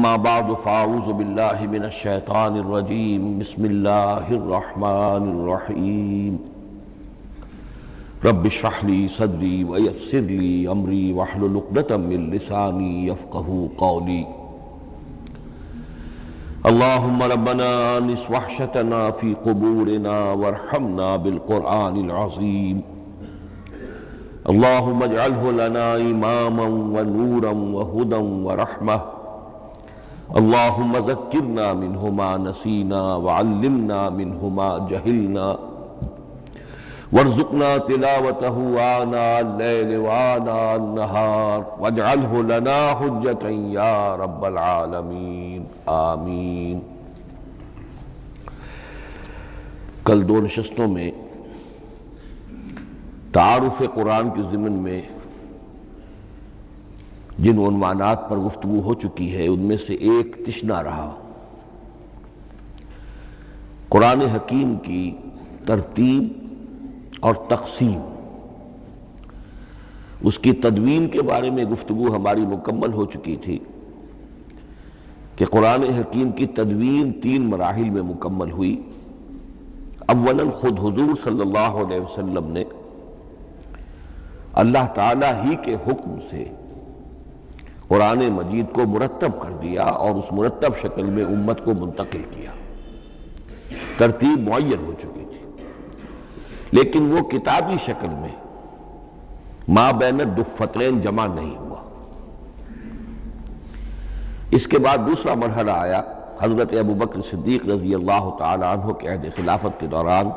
اما بعد فاعوذ باللہ من الشیطان الرجیم بسم اللہ الرحمن الرحیم رب اشرح لی صدری ویسر لی امری واحلل عقدۃ من لسانی یفقہوا قولی اللہم ربنا انس وحشتنا فی قبورنا وارحمنا بالقرآن العظیم اللہم اجعلہ لنا اماما ونورا وہدا ورحمہ اللہم ذکرنا منہ ما نسینا وعلمنا منہ ما جہلنا وارزقنا تلاوتہ آناء اللیل وآناء النہار واجعلہ لنا حجتا یا رب العالمین آمین۔ کل دو نشستوں میں تعارف قرآن کے ضمن میں جن عنوانات پر گفتگو ہو چکی ہے ان میں سے ایک تشنا رہا قرآن حکیم کی ترتیب اور تقسیم۔ اس کی تدوین کے بارے میں گفتگو ہماری مکمل ہو چکی تھی کہ قرآن حکیم کی تدوین 3 مراحل میں مکمل ہوئی۔ اولاً خود حضور صلی اللہ علیہ وسلم نے اللہ تعالیٰ ہی کے حکم سے قرآن مجید کو مرتب کر دیا اور اس مرتب شکل میں امت کو منتقل کیا۔ ترتیب معین ہو چکی تھی لیکن وہ کتابی شکل میں ما بین الدفتین جمع نہیں ہوا۔ اس کے بعد دوسرا مرحلہ آیا حضرت ابوبکر صدیق رضی اللہ تعالی عنہ کے عہد خلافت کے دوران،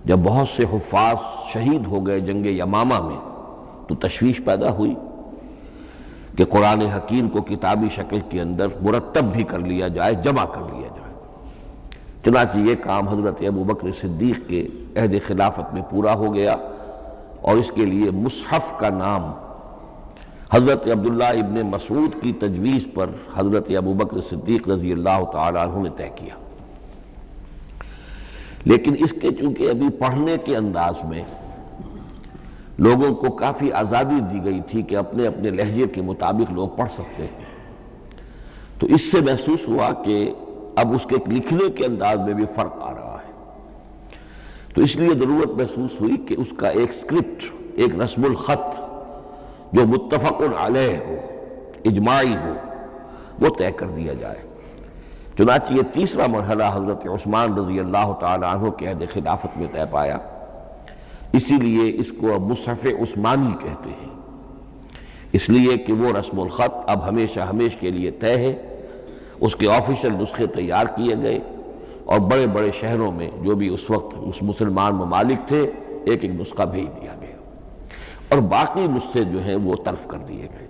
جب بہت سے حفاظ شہید ہو گئے جنگ یمامہ میں تو تشویش پیدا ہوئی کہ قرآن حکیم کو کتابی شکل کے اندر مرتب بھی کر لیا جائے، جمع کر لیا جائے۔ چنانچہ یہ کام حضرت ابوبکر صدیق کے عہد خلافت میں پورا ہو گیا اور اس کے لیے مصحف کا نام حضرت عبداللہ ابن مسعود کی تجویز پر حضرت ابوبکر صدیق رضی اللہ تعالی عنہ نے طے کیا۔ لیکن اس کے چونکہ ابھی پڑھنے کے انداز میں لوگوں کو کافی آزادی دی گئی تھی کہ اپنے اپنے لہجے کے مطابق لوگ پڑھ سکتے ہیں، تو اس سے محسوس ہوا کہ اب اس کے لکھنے کے انداز میں بھی فرق آ رہا ہے، تو اس لیے ضرورت محسوس ہوئی کہ اس کا ایک سکرپٹ، ایک رسم الخط جو متفق علیہ ہو، اجماعی ہو، وہ طے کر دیا جائے۔ چنانچہ یہ تیسرا مرحلہ حضرت عثمان رضی اللہ تعالی عنہ کے عہد خلافت میں طے پایا، اسی لیے اس کو اب مصحف عثمانی کہتے ہیں، اس لیے کہ وہ رسم الخط اب ہمیشہ ہمیش کے لیے طے ہے۔ اس کے آفیشل نسخے تیار کیے گئے اور بڑے بڑے شہروں میں جو بھی اس وقت اس مسلمان ممالک تھے ایک ایک نسخہ بھیج دیا گیا اور باقی نسخے جو ہیں وہ طرف کر دیے گئے۔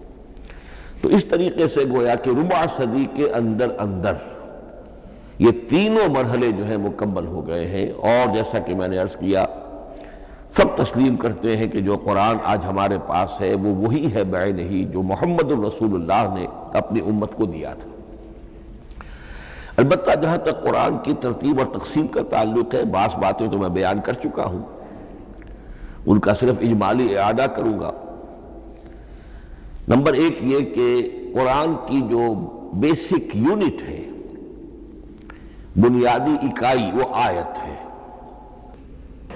تو اس طریقے سے گویا کہ ربع صدی کے اندر یہ تینوں مرحلے جو ہیں مکمل ہو گئے ہیں، اور جیسا کہ میں نے عرض کیا سب تسلیم کرتے ہیں کہ جو قرآن آج ہمارے پاس ہے وہ وہی ہے بعینہ ہی جو محمد الرسول اللہ نے اپنی امت کو دیا تھا۔ البتہ جہاں تک قرآن کی ترتیب اور تقسیم کا تعلق ہے، بعض باتیں تو میں بیان کر چکا ہوں، ان کا صرف اجمالی اعادہ کروں گا۔ نمبر 1 یہ کہ قرآن کی جو بیسک یونٹ ہے، بنیادی اکائی، وہ آیت ہے۔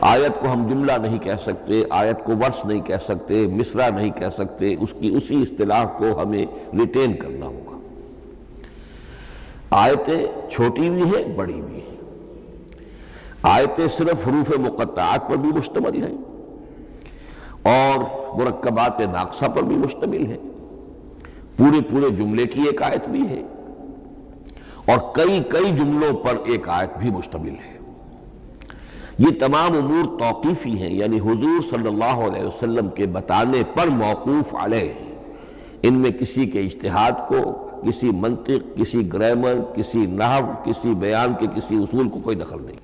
آیت کو ہم جملہ نہیں کہہ سکتے، آیت کو ورس نہیں کہہ سکتے، مصرع نہیں کہہ سکتے، اس کی اسی اصطلاح کو ہمیں ریٹین کرنا ہوگا۔ آیتیں چھوٹی بھی ہیں، بڑی بھی ہیں۔ آیتیں صرف حروف مقطعات پر بھی مشتمل ہیں اور مرکبات ناقصہ پر بھی مشتمل ہیں، پورے جملے کی ایک آیت بھی ہے اور کئی جملوں پر ایک آیت بھی مشتمل ہے۔ یہ تمام امور توقیفی ہیں، یعنی حضور صلی اللہ علیہ وسلم کے بتانے پر موقوف علیہ، ان میں کسی کے اجتہاد کو، کسی منطق، کسی گرامر، کسی نحو، کسی بیان کے کسی اصول کو کوئی دخل نہیں۔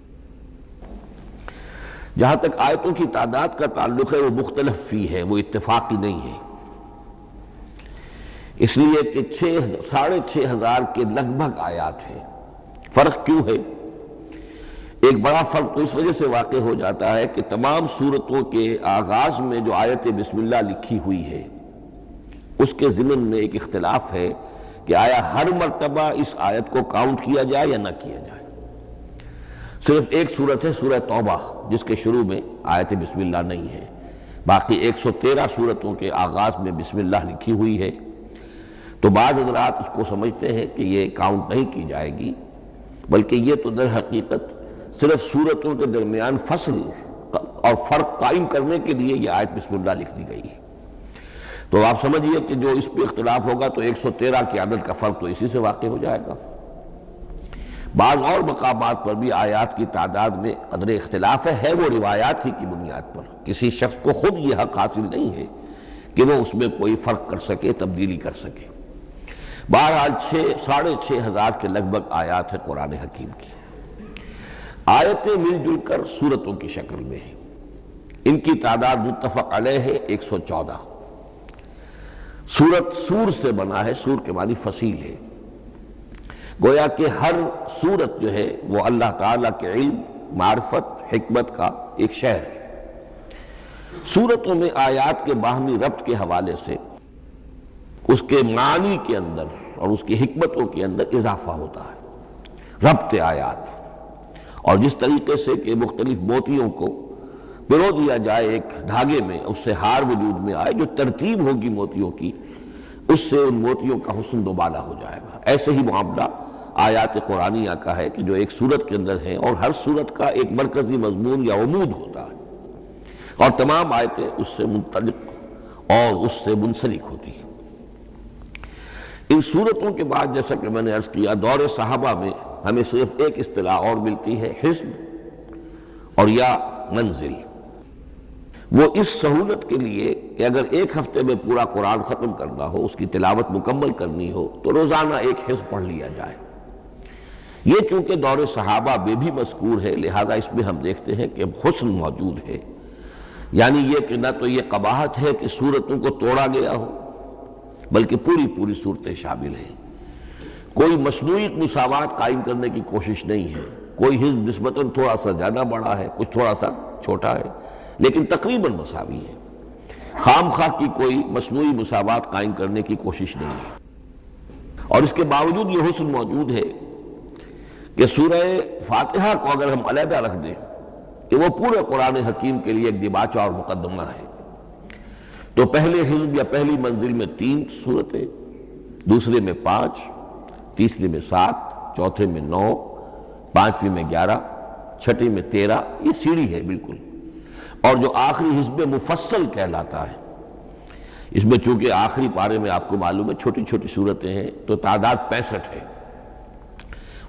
جہاں تک آیتوں کی تعداد کا تعلق ہے وہ مختلف فی ہے، وہ اتفاقی نہیں ہے، اس لیے کہ 6,500 کے لگ بھگ آیات ہیں۔ فرق کیوں ہے؟ ایک بڑا فرق تو اس وجہ سے واقع ہو جاتا ہے کہ تمام سورتوں کے آغاز میں جو آیت بسم اللہ لکھی ہوئی ہے اس کے ضمن میں ایک اختلاف ہے کہ آیا ہر مرتبہ اس آیت کو کاؤنٹ کیا جائے یا نہ کیا جائے۔ صرف ایک صورت ہے سورہ توبہ جس کے شروع میں آیت بسم اللہ نہیں ہے، باقی 113 صورتوں کے آغاز میں بسم اللہ لکھی ہوئی ہے۔ تو بعض حضرات اس کو سمجھتے ہیں کہ یہ کاؤنٹ نہیں کی جائے گی، بلکہ یہ تو در حقیقت صرف صورتوں کے درمیان فصل اور فرق قائم کرنے کے لیے یہ آیت بسم اللہ لکھ دی گئی ہے۔ تو آپ سمجھیے کہ جو اس پہ اختلاف ہوگا تو 113 کی عدد کا فرق تو اسی سے واقع ہو جائے گا۔ بعض اور مقامات پر بھی آیات کی تعداد میں قدر اختلاف ہے وہ روایات ہی کی بنیاد پر، کسی شخص کو خود یہ حق حاصل نہیں ہے کہ وہ اس میں کوئی فرق کر سکے، تبدیلی کر سکے۔ بہرحال 6,500 کے لگ بھگ آیات ہے قرآن حکیم کی۔ آیتیں مل جل کر سورتوں کی شکل میں ہیں، ان کی تعداد متفق علیہ ہے 114۔ سورت سور سے بنا ہے، سور کے معنی فصیل ہے، گویا کہ ہر سورت جو ہے وہ اللہ تعالیٰ کے علم، معرفت، حکمت کا ایک شہر ہے۔ سورتوں میں آیات کے باہمی ربط کے حوالے سے اس کے معنی کے اندر اور اس کی حکمتوں کے اندر اضافہ ہوتا ہے، ربط آیات۔ اور جس طریقے سے کہ مختلف موتیوں کو پرو دیا جائے ایک دھاگے میں، اس سے ہار وجود میں آئے، جو ترتیب ہوگی موتیوں کی اس سے ان موتیوں کا حسن دوبالا ہو جائے گا۔ ایسے ہی معاملہ آیات قرآنیہ کا ہے کہ جو ایک سورت کے اندر ہے اور ہر سورت کا ایک مرکزی مضمون یا عمود ہوتا ہے، اور تمام آیتیں اس سے منطلق اور اس سے منسلک ہوتی ہیں۔ ان سورتوں کے بعد جیسا کہ میں نے عرض کیا، دور صحابہ میں ہمیں صرف ایک اصطلاح اور ملتی ہے، حزب اور یا منزل۔ وہ اس سہولت کے لیے کہ اگر ایک ہفتے میں پورا قرآن ختم کرنا ہو، اس کی تلاوت مکمل کرنی ہو تو روزانہ ایک حزب پڑھ لیا جائے۔ یہ چونکہ دور صحابہ میں بھی مذکور ہے، لہذا اس میں ہم دیکھتے ہیں کہ حسن موجود ہے، یعنی یہ کہ نہ تو یہ قباحت ہے کہ سورتوں کو توڑا گیا ہو، بلکہ پوری صورتیں شامل ہیں۔ کوئی مصنوعی مساوات قائم کرنے کی کوشش نہیں ہے، کوئی حزب نسبتاً تھوڑا سا زیادہ بڑا ہے، کچھ تھوڑا سا چھوٹا ہے، لیکن تقریباً مساوی ہے۔ خام خواہ کی کوئی مصنوعی مساوات قائم کرنے کی کوشش نہیں ہے۔ اور اس کے باوجود یہ حسن موجود ہے کہ سورہ فاتحہ کو اگر ہم علیحدہ رکھ دیں کہ وہ پورے قرآن حکیم کے لیے ایک دباچہ اور مقدمہ ہے، تو پہلے حزب یا پہلی منزل میں 3 سورتیں، دوسرے میں 5، تیسرے میں 7، چوتھے میں 9، پانچویں میں 11، چھٹی میں 13، یہ سیڑھی ہے بالکل۔ اور جو آخری حزب مفصل کہلاتا ہے، اس میں چونکہ آخری پارے میں آپ کو معلوم ہے چھوٹی چھوٹی صورتیں ہیں تو تعداد 65 ہے،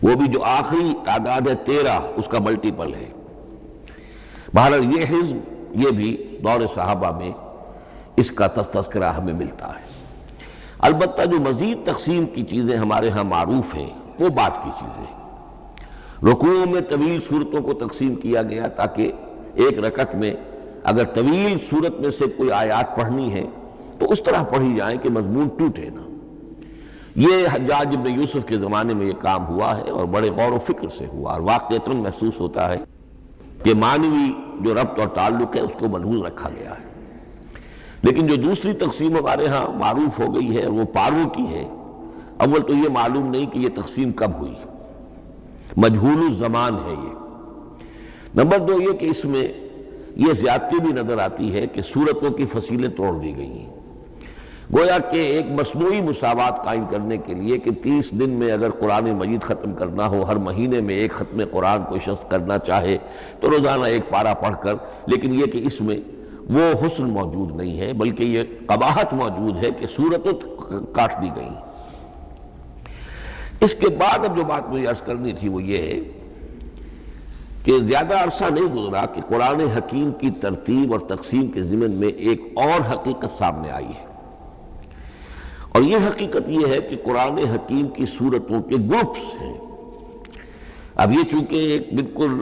وہ بھی جو آخری تعداد ہے 13 اس کا ملٹیپل ہے۔ بہرحال یہ حزب یہ بھی دور صحابہ میں اس کا تذکرہ ہمیں ملتا ہے۔ البتہ جو مزید تقسیم کی چیزیں ہمارے ہاں معروف ہیں وہ بات کی چیزیں۔ رکوع میں طویل صورتوں کو تقسیم کیا گیا تاکہ ایک رکعت میں اگر طویل صورت میں سے کوئی آیات پڑھنی ہے تو اس طرح پڑھی جائیں کہ مضمون ٹوٹے نہ۔ یہ حجاج بن یوسف کے زمانے میں یہ کام ہوا ہے اور بڑے غور و فکر سے ہوا، اور واقعتاً محسوس ہوتا ہے کہ معنوی جو ربط اور تعلق ہے اس کو ملحوظ رکھا گیا ہے۔ لیکن جو دوسری تقسیم ہمارے ہاں معروف ہو گئی ہے وہ پاروں کی ہے۔ اول تو یہ معلوم نہیں کہ یہ تقسیم کب ہوئی، مجہول الزمان ہے یہ۔ نمبر 2 یہ کہ اس میں یہ زیادتی بھی نظر آتی ہے کہ سورتوں کی فصیلیں توڑ دی گئی ہیں، گویا کہ ایک مصنوعی مساوات قائم کرنے کے لیے کہ 30 دن میں اگر قرآن مجید ختم کرنا ہو، ہر مہینے میں ایک ختم قرآن کوئی شخص کرنا چاہے تو روزانہ ایک پارہ پڑھ کر، لیکن یہ کہ اس میں وہ حسن موجود نہیں ہے، بلکہ یہ قباحت موجود ہے کہ صورتیں کاٹ دی گئیں۔ اس کے بعد اب جو بات مجھے عرض کرنی تھی وہ یہ ہے کہ زیادہ عرصہ نہیں گزرا کہ قرآن حکیم کی ترتیب اور تقسیم کے ضمن میں ایک اور حقیقت سامنے آئی ہے، اور یہ حقیقت یہ ہے کہ قرآن حکیم کی سورتوں کے گروپس ہیں۔ اب یہ چونکہ ایک بالکل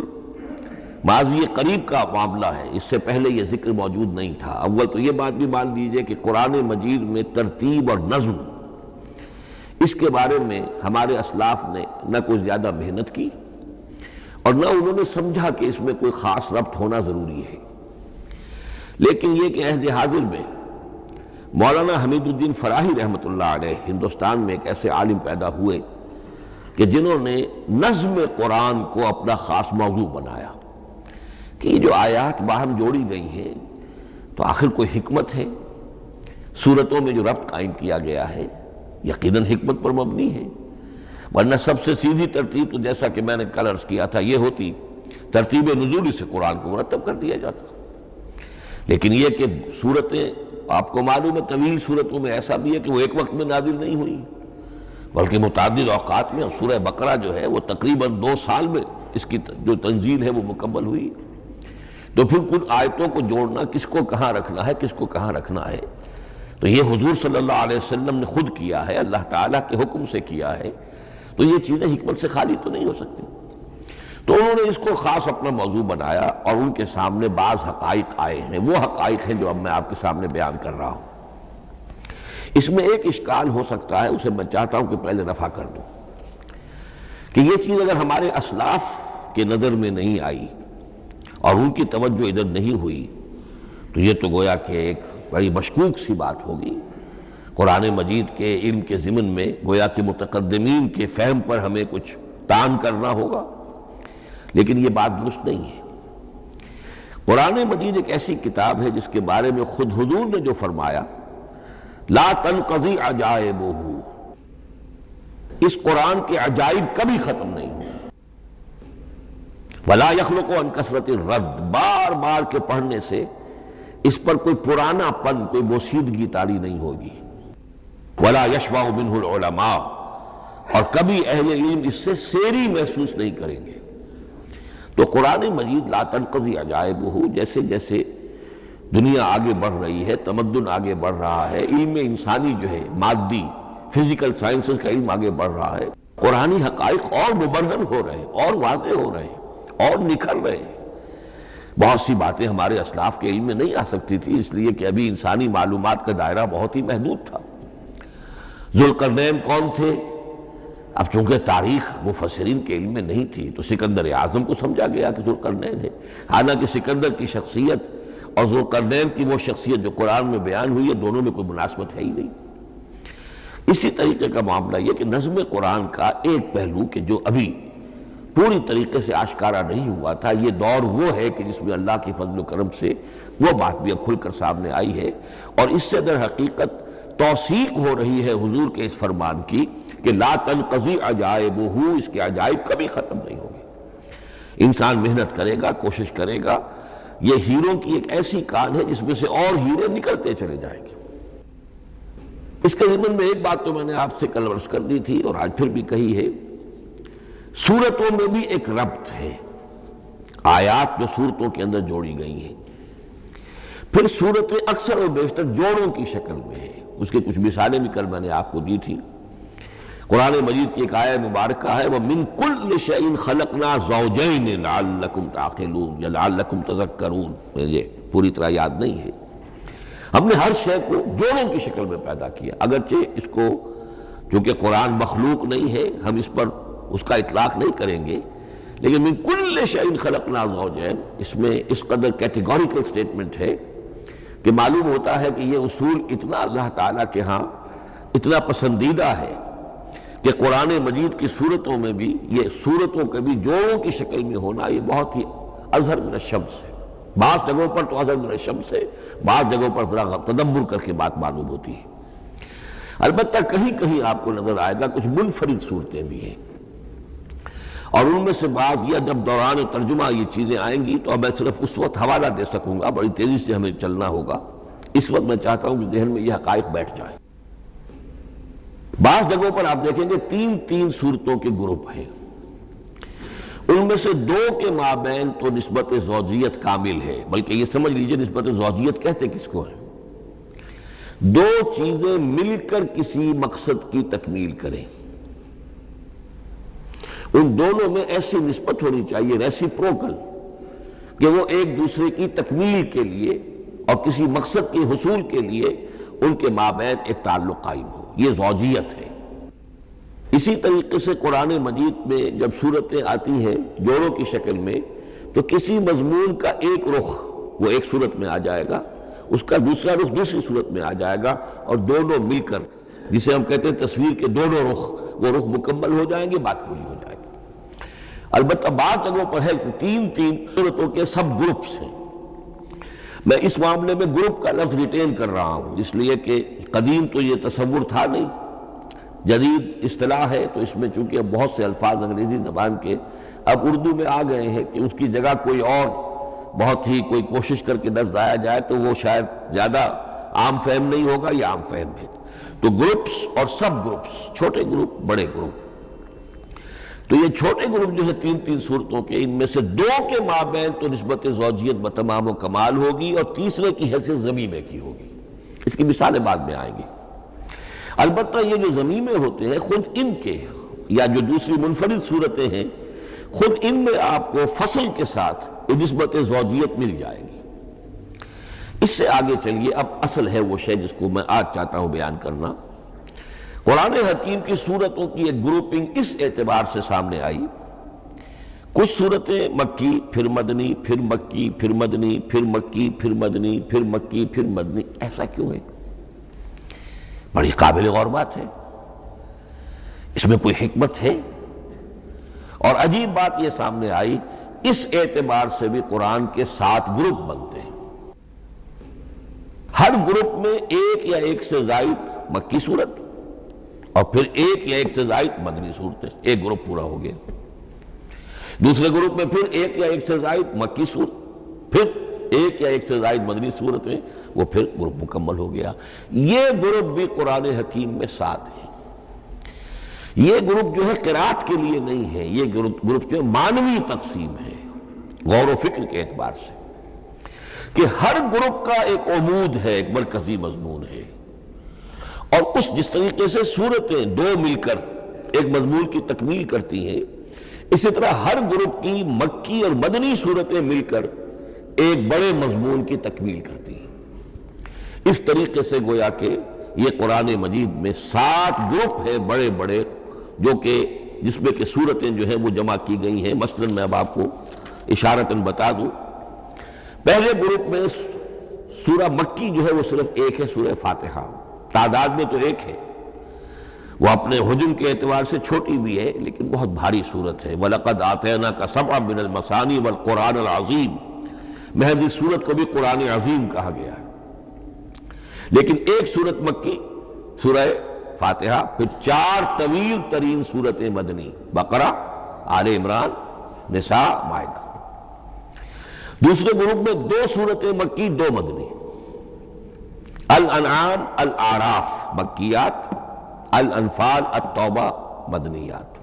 ماضی قریب کا معاملہ ہے، اس سے پہلے یہ ذکر موجود نہیں تھا۔ اول تو یہ بات بھی مان لیجئے کہ قرآن مجید میں ترتیب اور نظم، اس کے بارے میں ہمارے اسلاف نے نہ کوئی زیادہ محنت کی اور نہ انہوں نے سمجھا کہ اس میں کوئی خاص ربط ہونا ضروری ہے۔ لیکن یہ کہ عہد حاضر میں مولانا حمید الدین فراہی رحمۃ اللہ علیہ ہندوستان میں ایک ایسے عالم پیدا ہوئے کہ جنہوں نے نظم قرآن کو اپنا خاص موضوع بنایا کہ یہ جو آیات باہم جوڑی گئی ہیں تو آخر کوئی حکمت ہے، سورتوں میں جو ربط قائم کیا گیا ہے یقیناً حکمت پر مبنی ہے، ورنہ سب سے سیدھی ترتیب تو جیسا کہ میں نے کل عرض کیا تھا یہ ہوتی ترتیب نزولی سے قرآن کو مرتب کر دیا جاتا۔ لیکن یہ کہ صورتیں آپ کو معلوم ہے طویل صورتوں میں ایسا بھی ہے کہ وہ ایک وقت میں نازل نہیں ہوئی بلکہ متعدد اوقات میں، اور سورہ بقرہ جو ہے وہ تقریباً 2 سال میں اس کی جو تنزیل ہے وہ مکمل ہوئی۔ تو پھر کچھ آیتوں کو جوڑنا، کس کو کہاں رکھنا ہے کس کو کہاں رکھنا ہے، تو یہ حضور صلی اللہ علیہ وسلم نے خود کیا ہے، اللہ تعالیٰ کے حکم سے کیا ہے، تو یہ چیزیں حکمت سے خالی تو نہیں ہو سکتی۔ تو انہوں نے اس کو خاص اپنا موضوع بنایا اور ان کے سامنے بعض حقائق آئے ہیں، وہ حقائق ہیں جو اب میں آپ کے سامنے بیان کر رہا ہوں۔ اس میں ایک اشکال ہو سکتا ہے، اسے میں چاہتا ہوں کہ پہلے رفع کر دوں کہ یہ چیز اگر ہمارے اسلاف کے نظر میں نہیں آئی اور ان کی توجہ ادھر نہیں ہوئی تو یہ تو گویا کہ ایک بڑی مشکوک سی بات ہوگی۔ قرآن مجید کے علم کے ضمن میں گویا کہ متقدمین کے فہم پر ہمیں کچھ تان کرنا ہوگا، لیکن یہ بات درست نہیں ہے۔ قرآن مجید ایک ایسی کتاب ہے جس کے بارے میں خود حضور نے جو فرمایا لا تنقضی عجائبہ، اس قرآن کے عجائب کبھی ختم نہیں ہوں، ولا یخلق عن کثرت الرد، بار بار کے پڑھنے سے اس پر کوئی پرانا پن، کوئی بوسیدگی طاری نہیں ہوگی، ولا یشبع منہ العلماء، اور کبھی اہل علم اس سے سیری محسوس نہیں کریں گے۔ تو قرآن مجید لا تنقضی عجائبہ، جیسے جیسے دنیا آگے بڑھ رہی ہے، تمدن آگے بڑھ رہا ہے، علم انسانی جو ہے مادی فزیکل سائنسز کا علم آگے بڑھ رہا ہے، قرآنی حقائق اور مبرہن ہو رہے ہیں اور واضح ہو رہے ہیں اور نکھر رہے ہیں۔ بہت سی باتیں ہمارے اسلاف کے علم میں نہیں آ سکتی تھی، اس لیے کہ ابھی انسانی معلومات کا دائرہ بہت ہی محدود تھا۔ ذوالقرنین کون تھے؟ اب چونکہ تاریخ مفسرین کے علم میں نہیں تھی تو سکندر اعظم کو سمجھا گیا کہ ذوالقرنین ہے، حالانکہ سکندر کی شخصیت اور ذوالقرنین کی وہ شخصیت جو قرآن میں بیان ہوئی ہے دونوں میں کوئی مناسبت ہے ہی نہیں۔ اسی طریقے کا معاملہ یہ کہ نظم قرآن کا ایک پہلو کہ جو ابھی پوری طریقے سے آشکارا نہیں ہوا تھا، یہ دور وہ ہے کہ جس میں اللہ کی فضل و کرم سے وہ بات بھی اب کھل کر سامنے آئی ہے، اور اس سے در حقیقت توثیق ہو رہی ہے حضور کے اس فرمان کی کہ لا تنقضی عجائبہ، اس کے عجائب کبھی ختم نہیں ہوں گے۔ انسان محنت کرے گا، کوشش کرے گا، یہ ہیروں کی ایک ایسی کان ہے جس میں سے اور ہیرے نکلتے چلے جائیں گے۔ اس کے ضمن میں ایک بات تو میں نے آپ سے کل عرض کر دی تھی اور آج پھر بھی کہی ہے، سورتوں میں بھی ایک ربط ہے، آیات جو سورتوں کے اندر جوڑی گئی ہیں، پھر سورتیں اکثر و بیشتر جوڑوں کی شکل میں ہیں۔ اس کی کچھ مثالیں بھی کل میں نے آپ کو دی تھی۔ قرآن مجید کی ایک آیہ مبارکہ ہے وَمِن كُلِّ شَيْءٍ خَلَقْنَا زَوْجَيْنِ لَعَلَّكُمْ تَعْقِلُونَ یا لَعَلَّكُمْ تَذَكَّرُونَ، مجھے پوری طرح یاد نہیں ہے۔ ہم نے ہر شے کو جوڑوں کی شکل میں پیدا کیا، اگرچہ اس کو چونکہ قرآن مخلوق نہیں ہے ہم اس پر اس کا اطلاق نہیں کریں گے، لیکن من کل شیء خلقنا زوجین اس میں اس قدر کیٹیگوریکل سٹیٹمنٹ ہے کہ معلوم ہوتا ہے کہ یہ اصول اتنا اللہ تعالیٰ کے ہاں اتنا پسندیدہ ہے کہ قرآن مجید کی صورتوں میں بھی یہ صورتوں کے بھی جوڑوں کی شکل میں ہونا یہ بہت ہی اظہر من الشمس ہے۔ بعض جگہوں پر تو اظہر من الشمس ہے، بعض جگہوں پر ذرا تدبر کر کے بات معلوم ہوتی ہے۔ البتہ کہیں کہیں آپ کو نظر آئے گا کچھ منفرد صورتیں بھی ہیں، اور ان میں سے بعض یہ جب دوران ترجمہ یہ چیزیں آئیں گی تو اب میں صرف اس وقت حوالہ دے سکوں گا، بڑی تیزی سے ہمیں چلنا ہوگا۔ اس وقت میں چاہتا ہوں کہ ذہن میں یہ حقائق بیٹھ جائیں۔ بعض جگہوں پر آپ دیکھیں گے تین صورتوں کے گروپ ہیں، ان میں سے 2 کے مابین تو نسبت زوجیت کامل ہے، بلکہ یہ سمجھ لیجئے نسبت زوجیت کہتے کس کو ہے؟ 2 چیزیں مل کر کسی مقصد کی تکمیل کریں، ان دونوں میں ایسی نسبت ہونی چاہیے ریسیپروکل کہ وہ ایک دوسرے کی تکمیل کے لیے اور کسی مقصد کے حصول کے لیے ان کے مابین ایک تعلق قائم ہو، یہ زوجیت ہے۔ اسی طریقے سے قرآن مجید میں جب صورتیں آتی ہیں جوڑوں کی شکل میں تو کسی مضمون کا ایک رخ وہ ایک صورت میں آ جائے گا، اس کا دوسرا رخ دوسری صورت میں آ جائے گا، اور دونوں مل کر، جسے ہم کہتے ہیں تصویر کے دونوں رخ، وہ رخ مکمل ہو جائیں گے، بات پوری ہو جائے گی۔ البتہ بعض جگہوں پر ہے کہ تین صورتوں کے سب گروپس ہیں۔ میں اس معاملے میں گروپ کا لفظ ریٹین کر رہا ہوں، اس لیے کہ قدیم تو یہ تصور تھا نہیں، جدید اصطلاح ہے، تو اس میں چونکہ اب بہت سے الفاظ انگریزی زبان کے اب اردو میں آ گئے ہیں کہ اس کی جگہ کوئی اور بہت ہی کوئی کوشش کر کے لفظ آیا جائے تو وہ شاید زیادہ عام فہم نہیں ہوگا، یا عام فہم ہے۔ تو گروپس اور سب گروپس، چھوٹے گروپ، بڑے گروپ۔ تو یہ چھوٹے گروپ جو ہے تین صورتوں کے، ان میں سے دو کے مابین تو نسبت زوجیت بتمام و کمال ہوگی، اور تیسرے کی حیثیت ضمیمے کی ہوگی۔ اس کی مثالیں بعد میں آئیں گی۔ البتہ یہ جو ضمیمے ہوتے ہیں، خود ان کے یا جو دوسری منفرد صورتیں ہیں، خود ان میں آپ کو فصل کے ساتھ نسبت زوجیت مل جائے گی۔ اس سے آگے چلیے، اب اصل ہے وہ شے جس کو میں آج چاہتا ہوں بیان کرنا۔ قرآن حکیم کی صورتوں کی ایک گروپنگ اس اعتبار سے سامنے آئی، کچھ صورتیں مکی، پھر مدنی، پھر مکی، پھر مدنی، پھر مکی، پھر مدنی، پھر مکی، پھر مدنی۔ ایسا کیوں ہے؟ بڑی قابل غور بات ہے، اس میں کوئی حکمت ہے؟ اور عجیب بات یہ سامنے آئی، اس اعتبار سے بھی قرآن کے 7 گروپ بنتے ہیں۔ ہر گروپ میں ایک یا ایک سے زائد مکی صورت، اور پھر ایک یا ایک سے زائد مدنی صورتیں، ایک گروپ پورا ہو گیا۔ دوسرے گروپ میں پھر ایک یا ایک سے زائد مکی صورت، پھر ایک یا ایک سے زائد مدنی صورتیں، وہ پھر گروپ مکمل ہو گیا۔ یہ گروپ بھی قرآن حکیم میں 7 ہیں۔ یہ گروپ جو ہے قرات کے لیے نہیں ہے، یہ گروپ جو ہے معنوی تقسیم ہے، غور و فکر کے اعتبار سے، کہ ہر گروپ کا ایک عمود ہے، ایک مرکزی مضمون ہے، اور جس طریقے سے صورتیں دو مل کر ایک مضمون کی تکمیل کرتی ہیں، اسی طرح ہر گروپ کی مکی اور مدنی صورتیں مل کر ایک بڑے مضمون کی تکمیل کرتی ہیں۔ اس طریقے سے گویا کہ یہ قرآن مجید میں 7 گروپ ہیں بڑے بڑے، جو کہ جس میں کہ صورتیں جو ہیں وہ جمع کی گئی ہیں۔ مثلاً میں اب آپ کو اشارتاً بتا دوں، پہلے گروپ میں سورہ مکی جو ہے وہ صرف ایک ہے، سورہ فاتحہ، تعداد میں تو ایک ہے، وہ اپنے حجم کے اعتبار سے چھوٹی بھی ہے لیکن بہت بھاری صورت ہے۔ وَلَقَدْ آتَيْنَاكَ سَبْعًا مِنَ الْمَثَانِي وَالْقُرْآنَ الْعَظِيمِ، محض اس صورت کو بھی قرآن عظیم کہا گیا ہے۔ لیکن ایک صورت مکی، سورہ فاتحہ، پھر 4 طویل ترین صورتیں مدنی، بقرہ، آل عمران، نساء، مائدہ۔ دوسرے گروپ میں 2 صورتیں مکی، 2 مدنی، الانعام، الاعراف مکیات، الانفال، التوبہ مدنیات۔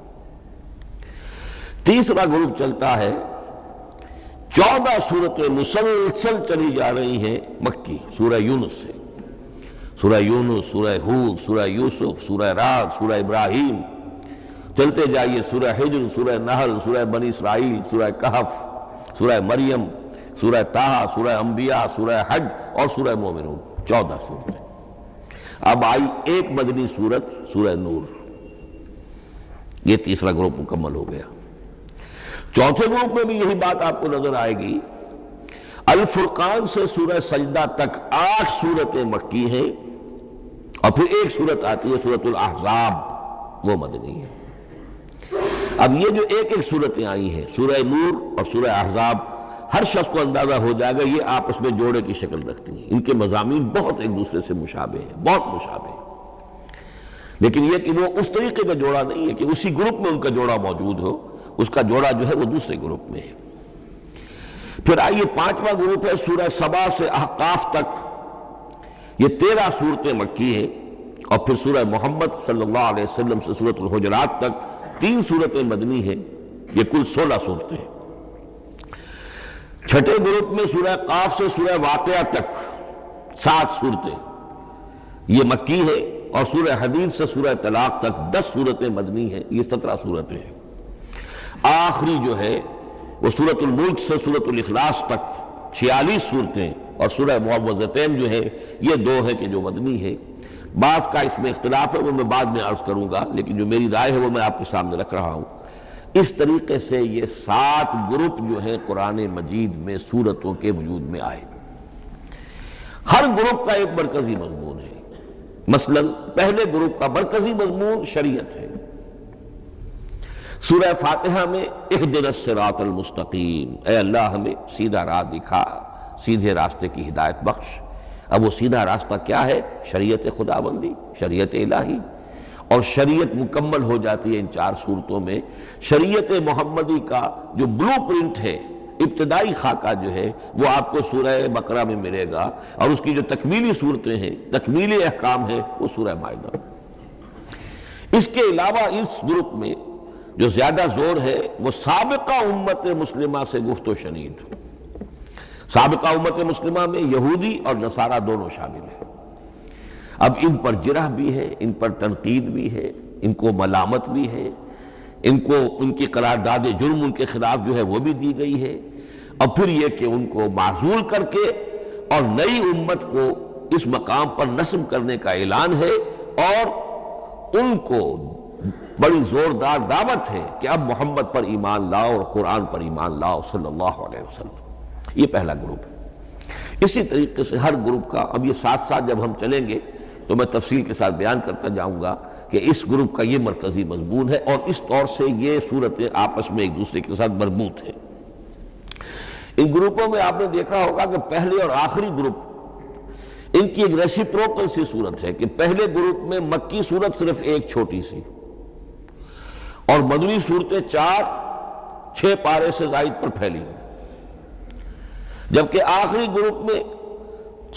تیسرا گروپ چلتا ہے، 14 صورتیں مسلسل چلی جا رہی ہیں مکی، سورہ یونس سے، سورہ یونس، سورہ ہود، سورہ یوسف، سورہ رعد، سورہ ابراہیم، چلتے جائیے، سورہ حجر، سورہ نحل، سورہ بنی اسرائیل، سورہ کہف، سورہ مریم، سورہ طٰہٰ، سورہ انبیاء، سورہ حج اور سورہ مومنون، 14 صورتیں۔ اب آئی ایک مدنی صورت، سورہ نور۔ یہ تیسرا گروپ مکمل ہو گیا۔ چوتھے گروپ میں بھی یہی بات آپ کو نظر آئے گی۔ الفرقان سے سورہ سجدہ تک 8 صورتیں مکی ہیں، اور پھر ایک صورت آتی ہے سورۃ الاحزاب، وہ مدنی ہے۔ اب یہ جو ایک ایک صورتیں آئی ہیں، سورہ نور اور سورہ احزاب، ہر شخص کو اندازہ ہو جائے گا یہ آپس میں جوڑے کی شکل رکھتی ہیں، ان کے مضامین بہت ایک دوسرے سے مشابہ ہیں، بہت مشابہ ہیں، لیکن یہ کہ وہ اس طریقے کا جوڑا نہیں ہے کہ اسی گروپ میں ان کا جوڑا موجود ہو، اس کا جوڑا جو ہے وہ دوسرے گروپ میں ہے۔ پھر آئیے 5واں گروپ ہے، سورہ سبا سے احقاف تک، یہ 13 صورتیں مکی ہیں، اور پھر سورہ محمد صلی اللہ علیہ وسلم سے سورۃ الحجرات تک 3 صورتیں مدنی ہیں، یہ کل 16 صورتیں ہیں۔ چھٹے گروپ میں سورہ قاف سے سورہ واقعہ تک 7 صورتیں، یہ مکی ہے، اور سورہ حدید سے سورہ طلاق تک 10 صورتیں مدنی ہیں، یہ 17 صورتیں ہیں۔ آخری جو ہے وہ سورۃ الملک سے سورۃ الاخلاص تک 46 صورتیں، اور سورہ معوذتین جو ہے یہ 2 ہے کہ جو مدنی ہے۔ بعض کا اس میں اختلاف ہے، وہ میں بعد میں عرض کروں گا، لیکن جو میری رائے ہے وہ میں آپ کے سامنے رکھ رہا ہوں۔ اس طریقے سے یہ 7 گروپ جو ہیں قرآن مجید میں صورتوں کے وجود میں آئے۔ ہر گروپ کا ایک مرکزی مضمون ہے. مثلا پہلے گروپ کا مرکزی مضمون شریعت ہے. سورہ فاتحہ میں اہدنا الصراط المستقیم، اے اللہ ہمیں سیدھا راہ دکھا، سیدھے راستے کی ہدایت بخش. اب وہ سیدھا راستہ کیا ہے؟ شریعت خداوندی، شریعت الہی. اور شریعت مکمل ہو جاتی ہے ان 4 صورتوں میں. شریعت محمدی کا جو بلو پرنٹ ہے، ابتدائی خاکہ جو ہے، وہ آپ کو سورہ بقرہ میں ملے گا، اور اس کی جو تکمیلی صورتیں ہیں، تکمیلی احکام ہیں، وہ سورہ مائدہ. اس کے علاوہ اس گروپ میں جو زیادہ زور ہے وہ سابقہ امت مسلمہ سے گفت و شنید. سابقہ امت مسلمہ میں یہودی اور نصارہ دونوں شامل ہیں. اب ان پر جرح بھی ہے، ان پر تنقید بھی ہے، ان کو ملامت بھی ہے، ان کی قرارداد جرم ان کے خلاف جو ہے وہ بھی دی گئی ہے. اور پھر یہ کہ ان کو معزول کر کے اور نئی امت کو اس مقام پر نصب کرنے کا اعلان ہے، اور ان کو بڑی زوردار دعوت ہے کہ اب محمد پر ایمان لاؤ اور قرآن پر ایمان لاؤ صلی اللہ علیہ وسلم. یہ پہلا گروپ ہے. اسی طریقے سے ہر گروپ کا اب یہ ساتھ ساتھ جب ہم چلیں گے تو میں تفصیل کے ساتھ بیان کرتا جاؤں گا کہ اس گروپ کا یہ مرکزی مضمون ہے، اور اس طور سے یہ صورتیں آپس میں ایک دوسرے کے ساتھ مربوط ہیں. ان گروپوں میں آپ نے دیکھا ہوگا کہ پہلے اور آخری گروپ ان کی ایک ریسیپروکل سی صورت ہے کہ پہلے گروپ میں مکی صورت صرف ایک چھوٹی سی اور مدنی صورتیں 4-6 پارے سے زائد پر پھیلی، جبکہ آخری گروپ میں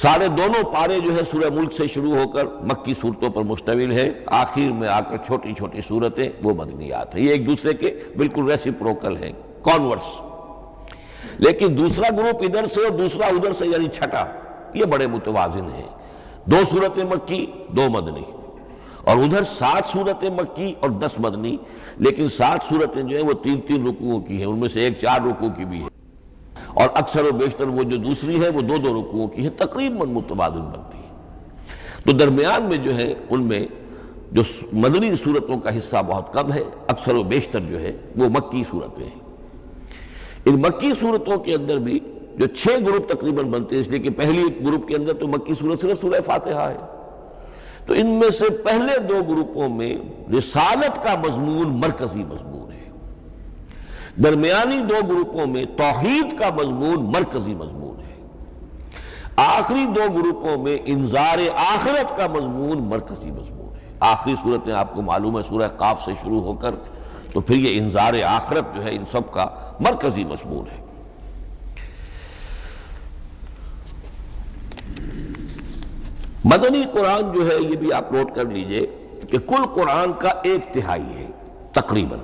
سارے دونوں پارے جو ہے سورہ ملک سے شروع ہو کر مکی صورتوں پر مشتمل ہے. آخر میں آ کر چھوٹی چھوٹی صورتیں وہ مدنیات ہیں. یہ ایک دوسرے کے بالکل ریسیپروکل ہیں، کانورس. لیکن دوسرا گروپ ادھر سے اور دوسرا ادھر سے، یعنی چھٹا، یہ بڑے متوازن ہیں. 2 صورتیں مکی، 2 مدنی، اور ادھر 7 صورتیں مکی اور 10 مدنی. لیکن 7 صورتیں جو ہیں وہ 3 رکوعوں کی ہیں، ان میں سے ایک 4 رکوع کی بھی ہے، اور اکثر و بیشتر وہ جو دوسری ہے وہ 2 رکوعوں کی ہے، تقریباً متوازن بنتی ہے. تو درمیان میں جو ہے ان میں جو مدنی صورتوں کا حصہ بہت کم ہے، اکثر و بیشتر جو ہے وہ مکی صورتیں ہیں. ان مکی صورتوں کے اندر بھی جو 6 گروپ تقریباً بنتے ہیں، اس لیے کہ پہلی گروپ کے اندر تو مکی صورت صرف سورہ فاتحہ ہے. تو ان میں سے پہلے 2 گروپوں میں رسالت کا مضمون مرکزی مضمون ہے. درمیانی 2 گروپوں میں توحید کا مضمون مرکزی مضمون ہے. آخری 2 گروپوں میں انذار آخرت کا مضمون مرکزی مضمون ہے. آخری صورتیں آپ کو معلوم ہے سورہ قاف سے شروع ہو کر، تو پھر یہ انذار آخرت جو ہے ان سب کا مرکزی مضمون ہے. مدنی قرآن جو ہے یہ بھی آپ نوٹ کر لیجئے کہ کل قرآن کا 1/3 ہے تقریباً،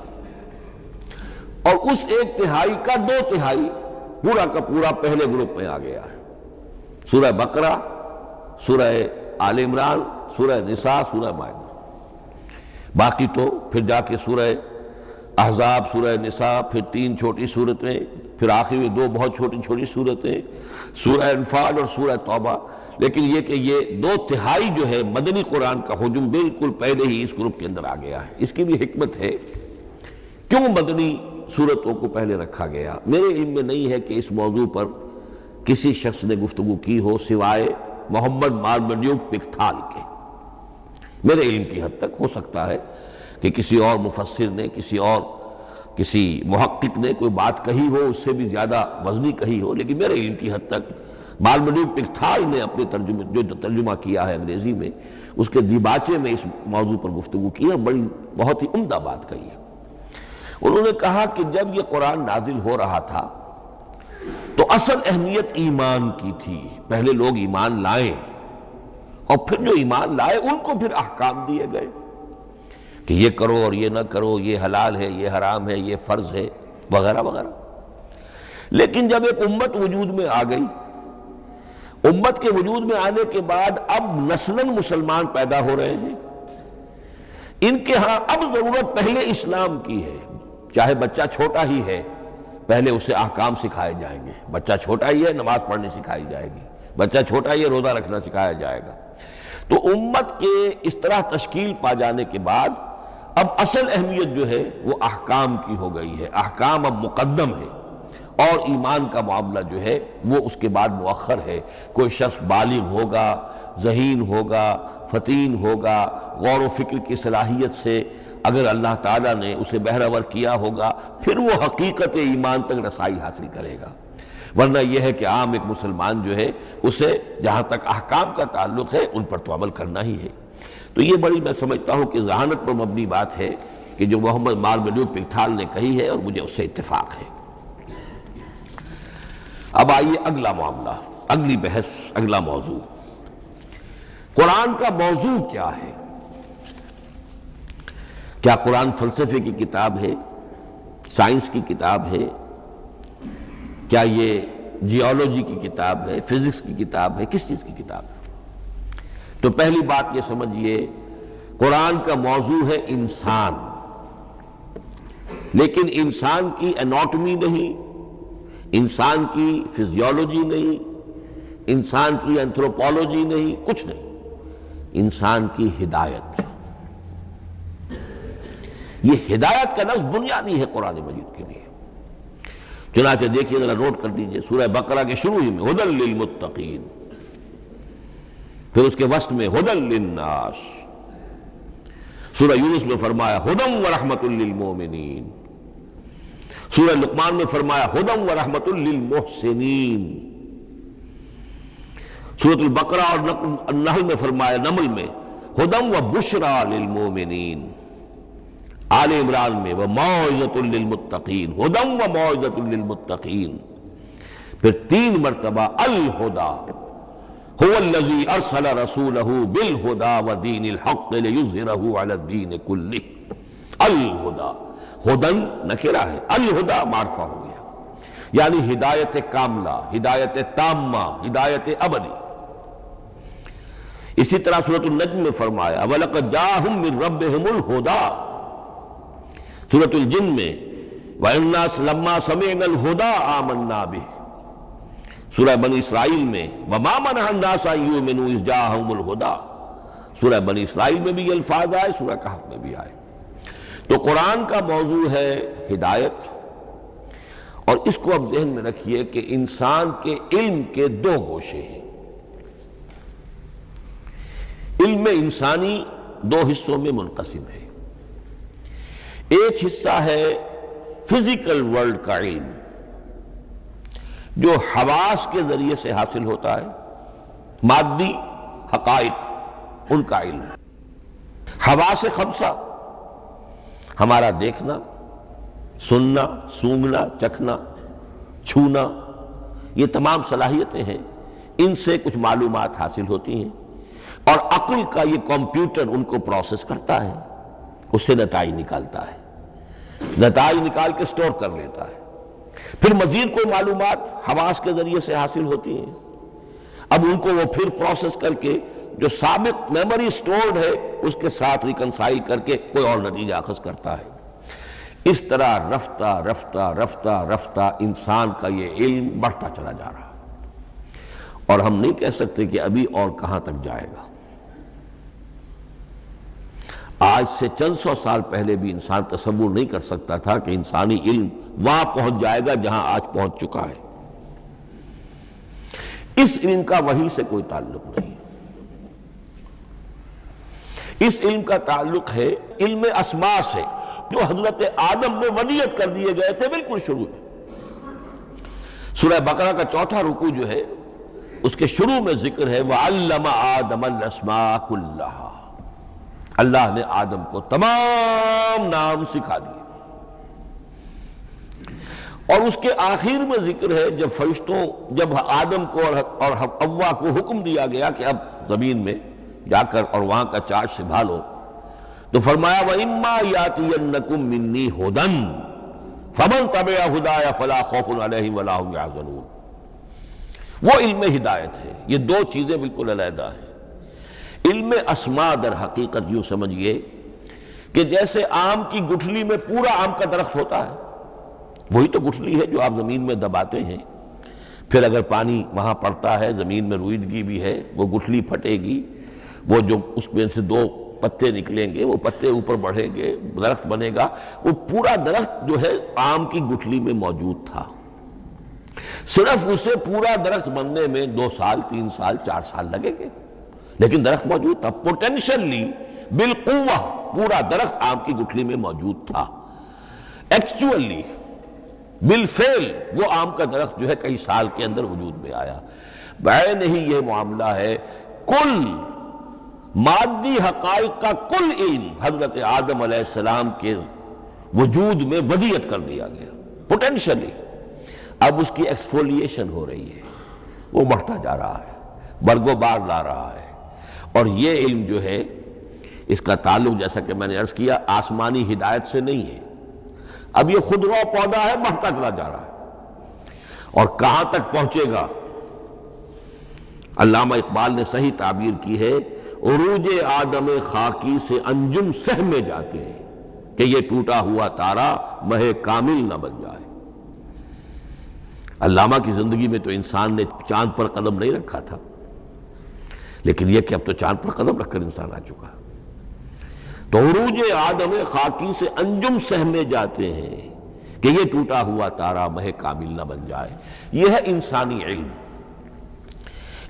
اور اس 1/3 کا 2/3 پورا کا پورا پہلے گروپ میں آ گیا ہے. سورہ بقرہ، سورہ آل عمران، سورہ نساء، سورہ مائدہ. باقی تو پھر جا کے سورہ احزاب، سورہ نساء، پھر 3 چھوٹی صورتیں، پھر آخر میں 2 بہت چھوٹی چھوٹی صورتیں، سورہ انفال اور سورہ توبہ. لیکن یہ کہ یہ 2/3 جو ہے مدنی قرآن کا حجم بالکل پہلے ہی اس گروپ کے اندر آ گیا ہے. اس کی بھی حکمت ہے کیوں مدنی صورتوں کو پہلے رکھا گیا. میرے علم میں نہیں ہے کہ اس موضوع پر کسی شخص نے گفتگو کی ہو سوائے محمد مارمڈیوک پکتھال کے. میرے علم کی حد تک ہو سکتا ہے کہ کسی اور مفسر نے، کسی محقق نے کوئی بات کہی ہو اس سے بھی زیادہ وزنی کہی ہو، لیکن میرے علم کی حد تک مارمڈیوک پکتھال نے اپنے ترجمہ کیا ہے انگریزی میں، اس کے دیباچے میں اس موضوع پر گفتگو کی ہے، بہت ہی عمدہ بات کہی ہے. انہوں نے کہا کہ جب یہ قرآن نازل ہو رہا تھا تو اصل اہمیت ایمان کی تھی. پہلے لوگ ایمان لائیں، اور پھر جو ایمان لائے ان کو پھر احکام دیے گئے کہ یہ کرو اور یہ نہ کرو، یہ حلال ہے، یہ حرام ہے، یہ فرض ہے، وغیرہ وغیرہ. لیکن جب ایک امت وجود میں آ گئی، امت کے وجود میں آنے کے بعد اب نسلاً مسلمان پیدا ہو رہے ہیں. ان کے ہاں اب ضرورت پہلے اسلام کی ہے. چاہے بچہ چھوٹا ہی ہے، پہلے اسے احکام سکھائے جائیں گے. بچہ چھوٹا ہی ہے، نماز پڑھنی سکھائی جائے گی. بچہ چھوٹا ہی ہے، روزہ رکھنا سکھایا جائے گا. تو امت کے اس طرح تشکیل پا جانے کے بعد اب اصل اہمیت جو ہے وہ احکام کی ہو گئی ہے. احکام اب مقدم ہے، اور ایمان کا معاملہ جو ہے وہ اس کے بعد مؤخر ہے۔ کوئی شخص بالغ ہوگا، ذہین ہوگا، فطین ہوگا، غور و فکر کی صلاحیت سے اگر اللہ تعالیٰ نے اسے بہرور کیا ہوگا پھر وہ حقیقت ایمان تک رسائی حاصل کرے گا، ورنہ یہ ہے کہ عام ایک مسلمان جو ہے اسے جہاں تک احکام کا تعلق ہے ان پر تو عمل کرنا ہی ہے۔ تو یہ بڑی میں سمجھتا ہوں کہ ذہانت پر مبنی بات ہے کہ جو محمد مارملیو پکتھال نے کہی ہے، اور مجھے اس سے اتفاق ہے۔ اب آئیے اگلا معاملہ، اگلی بحث، اگلا موضوع، قرآن کا موضوع کیا ہے؟ کیا قرآن فلسفے کی کتاب ہے، سائنس کی کتاب ہے؟ کیا یہ جیولوجی کی کتاب ہے، فزکس کی کتاب ہے، کس چیز کی کتاب ہے؟ تو پہلی بات یہ سمجھیے، قرآن کا موضوع ہے انسان، لیکن انسان کی اناٹمی نہیں، انسان کی فزیولوجی نہیں، انسان کی اینتھروپولوجی نہیں، کچھ نہیں، انسان کی ہدایت۔ یہ ہدایت کا لفظ بنیادی ہے قرآن مجید کے لیے۔ چنانچہ دیکھیے ذرا نوٹ کر دیجئے، سورہ بقرہ کے شروع ہی میں ھدی للمتقین، پھر اس کے وسط میں ھدی للناس، سورہ یونس میں فرمایا ھدی ورحمۃ للمؤمنین، سورہ لقمان میں فرمایا ھدی ورحمۃ للمحسنین، سورۃ البقرہ اور النحل میں فرمایا، نمل میں ھدی وبشریٰ للمؤمنین، آل عمران میں وموعظۃ للمتقین، ھدی وموعظۃ للمتقین، پھر 3 مرتبہ الہدی هو الذی ارسل رسولہ بالہدی ودین الحق لیظہرہ علی الدین کلہ۔ الہدی، ہدن نکرہ ہے، الہدی معرفہ ہو گیا، یعنی ہدایت کاملہ، ہدایت تامہ، ہدایت ابدی۔ اسی طرح سورۃ النجم میں فرمایا وَلَقَدْ جَاءَهُم مِّن رَّبِّهِمُ الْهُدَىٰ، سورۃ الجن میں وَإِنَّا لَمَّا سَمِعْنَا الْهُدَىٰ آمَنَّا بِهِ، سورہ بنی اسرائیل میں وَمَا مَنَعَ النَّاسَ أَن يُؤْمِنُوا إِذْ جَاءَهُمُ الْهُدَىٰ، سورہ بنی اسرائیل میں بھی یہ الفاظ آئے، سورہ کہف میں بھی آئے۔ تو قرآن کا موضوع ہے ہدایت، اور اس کو اب ذہن میں رکھیے کہ انسان کے علم کے 2 گوشے ہیں۔ علم انسانی 2 حصوں میں منقسم ہے۔ ایک حصہ ہے فزیکل ورلڈ کا علم، جو حواس کے ذریعے سے حاصل ہوتا ہے، مادی حقائق ان کا علم۔ حواس خمسہ، ہمارا دیکھنا، سننا، سونگنا، چکھنا، چھونا، یہ تمام صلاحیتیں ہیں، ان سے کچھ معلومات حاصل ہوتی ہیں، اور عقل کا یہ کمپیوٹر ان کو پروسیس کرتا ہے، اس سے نتائج نکالتا ہے، نتائج نکال کے سٹور کر لیتا ہے۔ پھر مزید کوئی معلومات حواس کے ذریعے سے حاصل ہوتی ہیں، اب ان کو وہ پھر پروسیس کر کے جو سابق میموری سٹورڈ ہے اس کے ساتھ ریکنسائل کر کے کوئی اور نتیجہ اخذ کرتا ہے۔ اس طرح رفتہ رفتہ رفتہ رفتہ انسان کا یہ علم بڑھتا چلا جا رہا، اور ہم نہیں کہہ سکتے کہ ابھی اور کہاں تک جائے گا۔ آج سے چند سو سال پہلے بھی انسان تصور نہیں کر سکتا تھا کہ انسانی علم وہاں پہنچ جائے گا جہاں آج پہنچ چکا ہے۔ اس علم کا وحی سے کوئی تعلق نہیں، اس علم کا تعلق ہے علم اسماء سے، جو حضرت آدم میں ودیعت کر دیے گئے تھے بالکل شروع میں۔ سورہ بقرہ کا 4تھا رکوع جو ہے اس کے شروع میں ذکر ہے وَعَلَّمَ آدَمَ الْأَسْمَاءَ كُلَّهَا، اللہ نے آدم کو تمام نام سکھا دیے۔ اور اس کے آخر میں ذکر ہے جب فرشتوں، جب آدم کو اور حوا کو حکم دیا گیا کہ اب زمین میں جا کر اور وہاں کا چارج سنبھالو، تو فرمایا وَإِمَّا يَأْتِيَنَّكُم مِّنِّي هُدًى فَمَن تَبِعَ هُدَايَ فَلَا خَوْفٌ عَلَيْهِمْ وَلَا هُمْ يَحْزَنُونَ۔ وہ علم ہدایت ہے، یہ 2 چیزیں بالکل علیحدہ ہیں۔ علم اسماء در حقیقت یوں سمجھئے کہ جیسے آم کی گٹھلی میں پورا آم کا درخت ہوتا ہے، وہی تو گٹھلی ہے جو آپ زمین میں دباتے ہیں، پھر اگر پانی وہاں پڑتا ہے، زمین میں روئیدگی بھی ہے، وہ گٹھلی پھٹے گی، وہ جو اس میں سے 2 پتے نکلیں گے، وہ پتے اوپر بڑھیں گے، درخت بنے گا۔ وہ پورا درخت جو ہے آم کی گٹھلی میں موجود تھا، صرف اسے پورا درخت بننے میں 2 سال 3 سال 4 سال لگیں گے، لیکن درخت موجود تھا، پوٹینشلی بالقوہ پورا درخت آم کی گٹھلی میں موجود تھا، ایکچولی بالفعل وہ آم کا درخت جو ہے کئی سال کے اندر وجود میں آیا۔ بعین ہی یہ معاملہ ہے، کل مادی حقائق کا کل علم حضرت آدم علیہ السلام کے وجود میں ودیعت کر دیا گیا پوٹینشلی۔ اب اس کی ایکسفولیشن ہو رہی ہے، وہ بڑھتا جا رہا ہے، برگ و بار لا رہا ہے، اور یہ علم جو ہے اس کا تعلق جیسا کہ میں نے عرض کیا آسمانی ہدایت سے نہیں ہے۔ اب یہ خود رو پودا ہے، بڑھتا چلا جا رہا ہے، اور کہاں تک پہنچے گا؟ علامہ اقبال نے صحیح تعبیر کی ہے، عروج آدم خاکی سے انجم سہمے جاتے ہیں کہ یہ ٹوٹا ہوا تارا مہ کامل نہ بن جائے۔ علامہ کی زندگی میں تو انسان نے چاند پر قدم نہیں رکھا تھا، لیکن یہ کہ اب تو چاند پر قدم رکھ کر انسان آ چکا۔ تو عروج آدم خاکی سے انجم سہمے جاتے ہیں کہ یہ ٹوٹا ہوا تارا مہ کامل نہ بن جائے۔ یہ ہے انسانی علم۔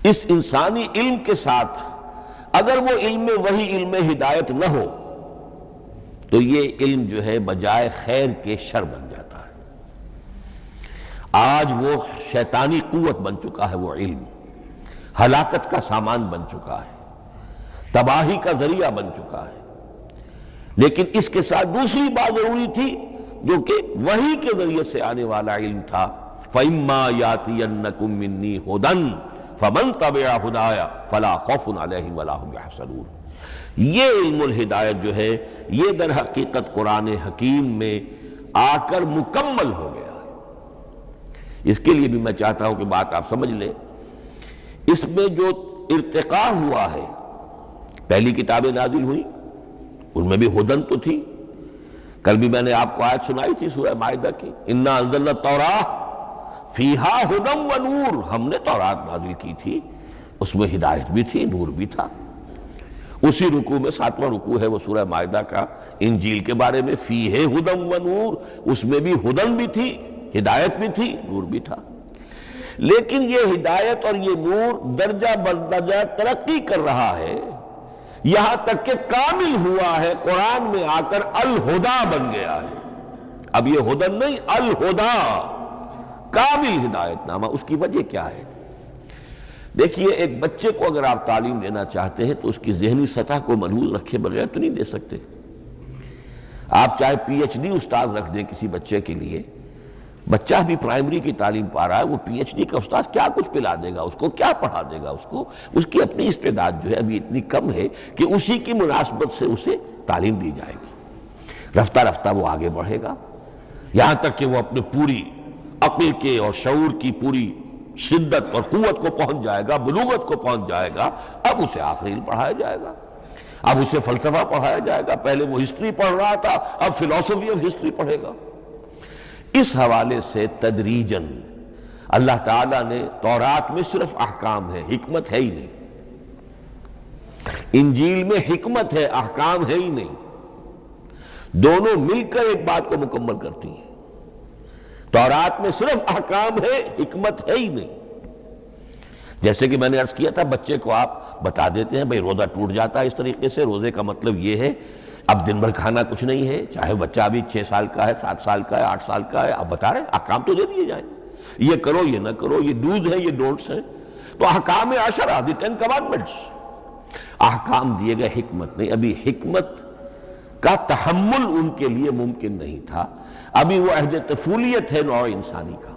اس انسانی علم کے ساتھ اگر وہ علم وہی علم ہدایت نہ ہو تو یہ علم جو ہے بجائے خیر کے شر بن جاتا ہے۔ آج وہ شیطانی قوت بن چکا ہے، وہ علم ہلاکت کا سامان بن چکا ہے، تباہی کا ذریعہ بن چکا ہے۔ لیکن اس کے ساتھ دوسری بات ضروری تھی جو کہ وحی کے ذریعے سے آنے والا علم تھا، فَإِمَّا يَأْتِيَنَّكُم مِّنِّي هُدًى فَمَن تَبِعَ هُدَايَ فَلَا خَوْفٌ عَلَيْهِمْ وَلَا هُمْ يَحْزَنُونَ۔ یہ علم الہدایت جو ہے یہ در حقیقت قرآن حکیم میں آ کر مکمل ہو گیا ہے۔ اس کے لیے بھی میں چاہتا ہوں کہ بات آپ سمجھ لیں، اس میں جو ارتقاء ہوا ہے، پہلی کتابیں نازل ہوئی ان میں بھی ہدن تو تھی، کل بھی میں نے آپ کو آیت سنائی تھی سورہ مائدہ کی، اِنَّا أَنزَلْنَا التَّوْرَاةَ فِيهَا هُدًى وَنُورٌ، ہم نے تورات نازل کی تھی، اس میں ہدایت بھی تھی، نور بھی تھا۔ اسی رکوع میں 7واں رکوع ہے وہ سورہ مائدہ کا، انجیل کے بارے میں، فِيهِ هُدًى وَنُورٌ، اس میں بھی ہدن بھی تھی، ہدایت بھی تھی، نور بھی تھا۔ لیکن یہ ہدایت اور یہ نور درجہ بدرجہ ترقی کر رہا ہے، یہاں تک کہ کامل ہوا ہے، قرآن میں آ کر الہدا بن گیا ہے۔ اب یہ ہدن نہیں، الہدا، کامل ہدایت نامہ۔ اس کی وجہ کیا ہے؟ دیکھیے، ایک بچے کو اگر آپ تعلیم دینا چاہتے ہیں تو اس کی ذہنی سطح کو محفوظ رکھے بغیر تو نہیں دے سکتے۔ آپ چاہے پی ایچ ڈی استاد رکھ دیں کسی بچے کے لیے، بچہ بھی پرائمری کی تعلیم پا رہا ہے، وہ پی ایچ ڈی کا استاذ کیا کچھ پلا دے گا، اس کو کیا پڑھا دے گا، اس کی اپنی استعداد جو ہے ابھی اتنی کم ہے کہ اسی کی مناسبت سے اسے تعلیم دی جائے گی۔ رفتہ رفتہ وہ آگے بڑھے گا، یہاں تک کہ وہ اپنے پوری عقل کے اور شعور کی پوری شدت اور قوت کو پہنچ جائے گا، بلوغت کو پہنچ جائے گا۔ اب اسے آخری علم پڑھایا جائے گا، اب اسے فلسفہ پڑھایا جائے گا، پہلے وہ ہسٹری پڑھ رہا تھا، اب فلسفی آف ہسٹری پڑھے گا۔ اس حوالے سے تدریجاً اللہ تعالیٰ نے تورات میں صرف احکام ہے، حکمت ہے ہی نہیں، انجیل میں حکمت ہے، احکام ہے ہی نہیں، دونوں مل کر ایک بات کو مکمل کرتی ہیں۔ تورات میں صرف احکام ہے، حکمت ہے ہی نہیں۔ جیسے کہ میں نے عرض کیا تھا، بچے کو آپ بتا دیتے ہیں بھئی روزہ ٹوٹ جاتا ہے اس طریقے سے، روزے کا مطلب یہ ہے اب دن بھر کھانا کچھ نہیں ہے، چاہے بچہ ابھی 6 سال کا ہے، 7 سال کا ہے، 8 سال کا ہے، آپ بتا رہے ہیں احکام تو دے دیے جائیں، یہ کرو یہ نہ کرو، یہ ڈوز ہیں یہ ڈونٹس ہیں۔ تو احکام عشرہ، دی 10 commandments، احکام دیے گئے، حکمت نہیں۔ ابھی حکمت کا تحمل ان کے لیے ممکن نہیں تھا، ابھی وہ عہد طفولیت ہے نوع انسانی کا۔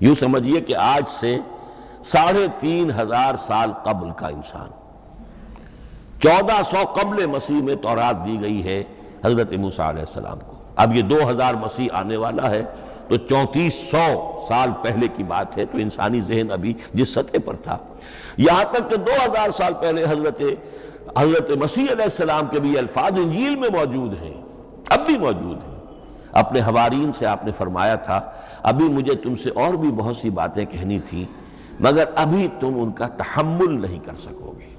یوں سمجھیے کہ آج سے 3500 سال قبل کا انسان، 1400 قبل مسیح میں تورات دی گئی ہے حضرت موسیٰ علیہ السلام کو۔ اب یہ 2000 مسیح آنے والا ہے تو 3400 سال پہلے کی بات ہے، تو انسانی ذہن ابھی جس سطح پر تھا، یہاں تک کہ 2000 سال پہلے حضرت مسیح علیہ السلام کے بھی الفاظ انجیل میں موجود ہیں، اب بھی موجود ہیں۔ اپنے حوارین سے آپ نے فرمایا تھا ابھی مجھے تم سے اور بھی بہت سی باتیں کہنی تھیں، مگر ابھی تم ان کا تحمل نہیں کر سکو گے،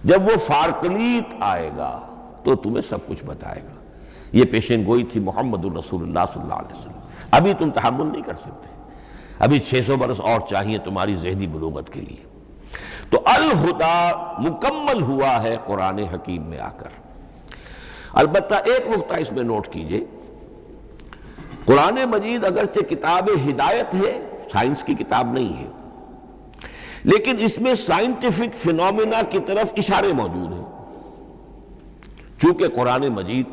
جب وہ فارقلیت آئے گا تو تمہیں سب کچھ بتائے گا۔ یہ پیشین گوئی تھی محمد الرسول اللہ صلی اللہ علیہ وسلم، ابھی تم تحمل نہیں کر سکتے۔ ابھی 600 برس اور چاہیے تمہاری ذہنی بلوغت کے لیے۔ تو الہدا مکمل ہوا ہے قرآن حکیم میں آ کر۔ البتہ ایک نقطہ اس میں نوٹ کیجئے، قرآن مجید اگرچہ کتاب ہدایت ہے، سائنس کی کتاب نہیں ہے، لیکن اس میں سائنٹیفک فینومینا کی طرف اشارے موجود ہیں۔ چونکہ قرآن مجید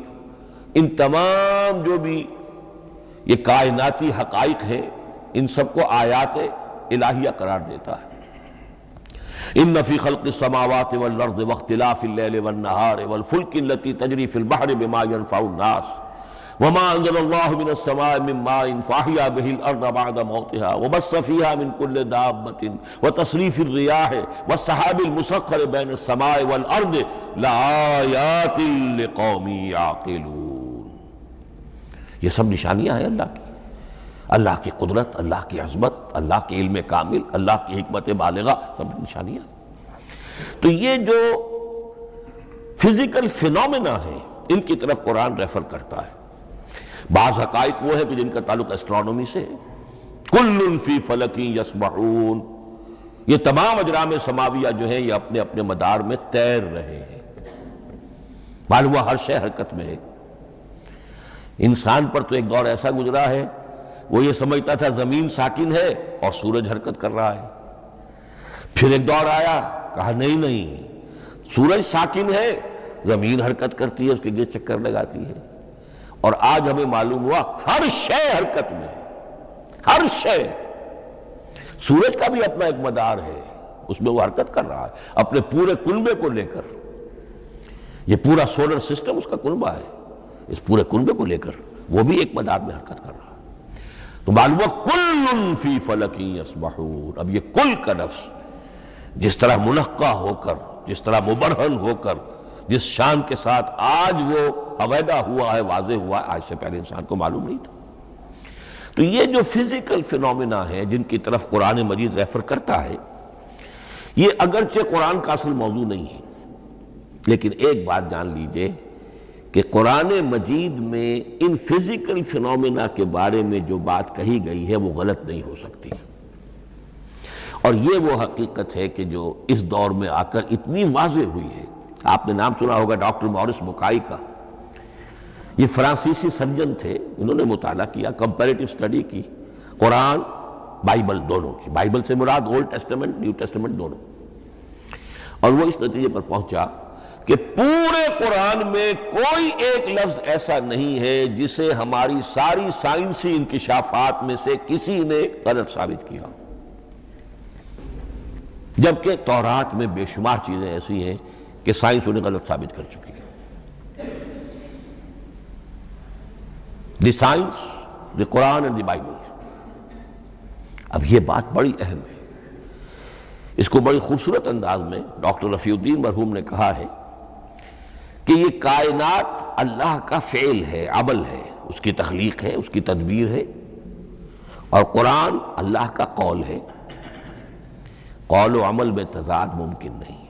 ان تمام جو بھی یہ کائناتی حقائق ہیں ان سب کو آیات الہیہ قرار دیتا ہے۔ ان فی خلق السماوات والارض واختلاف اللیل والنہار والفلک التي تجری فی البحر بما ينفع الناس وما انزل اللہ من السماء من ماء فاحیا به الارض بعد موتها وبث فیہا من کل دابۃ وتصریف الریاح والسحاب المسخر بین السماء والارض لآیات لقوم یعقلون۔ یہ سب نشانیاں ہیں اللہ کی، اللہ کی قدرت، اللہ کی عظمت، اللہ کے علم کامل، اللہ کی حکمت بالغہ، سب نشانیاں۔ تو یہ جو فزیکل فینومینا ہیں ان کی طرف قرآن ریفر کرتا ہے۔ بعض حقائق وہ ہیں کہ جن کا تعلق اسٹرانومی سے ہے، کل فی فلک یسبحون، یہ تمام اجرام سماویہ جو ہیں یہ اپنے اپنے مدار میں تیر رہے ہیں، معلوم ہوا ہر شے حرکت میں ہے۔ انسان پر تو ایک دور ایسا گزرا ہے وہ یہ سمجھتا تھا زمین ساکن ہے اور سورج حرکت کر رہا ہے، پھر ایک دور آیا کہا نہیں سورج ساکن ہے، زمین حرکت کرتی ہے، اس کے گرد چکر لگاتی ہے، اور آج ہمیں معلوم ہوا ہر شے حرکت میں ہے، ہر شے۔ سورج کا بھی اپنا ایک مدار ہے، اس میں وہ حرکت کر رہا ہے اپنے پورے کنبے کو لے کر، یہ پورا سولر سسٹم اس کا کنبہ ہے، اس پورے کنبے کو لے کر وہ بھی ایک مدار میں حرکت کر رہا ہے۔ تو معلوم ہوا کل فی فلک یسبحون۔ اب یہ کل کا لفظ جس طرح منقع ہو کر، جس طرح مبرہن ہو کر، جس شان کے ساتھ آج وہ عویدہ ہوا ہے، واضح ہوا ہے، آج سے پہلے انسان کو معلوم نہیں تھا۔ تو یہ جو فزیکل فینومینا ہے جن کی طرف قرآن مجید ریفر کرتا ہے، یہ اگرچہ قرآن کا اصل موضوع نہیں ہے، لیکن ایک بات جان لیجئے کہ قرآن مجید میں ان فزیکل فینومینا کے بارے میں جو بات کہی گئی ہے وہ غلط نہیں ہو سکتی، اور یہ وہ حقیقت ہے کہ جو اس دور میں آ کر اتنی واضح ہوئی ہے۔ آپ نے نام سنا ہوگا ڈاکٹر مورس بکائی کا، یہ فرانسیسی سرجن تھے، انہوں نے مطالعہ کیا، کمپیریٹیو سٹڈی کی قرآن بائبل دونوں کی، بائبل سے مراد اولڈ ٹیسٹمنٹ نیو ٹیسٹمنٹ دونوں، اور وہ اس نتیجے پر پہنچا کہ پورے قرآن میں کوئی ایک لفظ ایسا نہیں ہے جسے ہماری ساری سائنسی انکشافات میں سے کسی نے غلط ثابت کیا، جبکہ تورات میں بے شمار چیزیں ایسی ہیں کہ سائنس انہیں غلط ثابت کر چکی ہے۔ The science, the Quran and the Bible. اب یہ بات بڑی اہم ہے، اس کو بڑی خوبصورت انداز میں ڈاکٹر رفیع الدین مرحوم نے کہا ہے کہ یہ کائنات اللہ کا فعل ہے، عمل ہے، اس کی تخلیق ہے، اس کی تدبیر ہے، اور قرآن اللہ کا قول ہے۔ قول و عمل میں تضاد ممکن نہیں،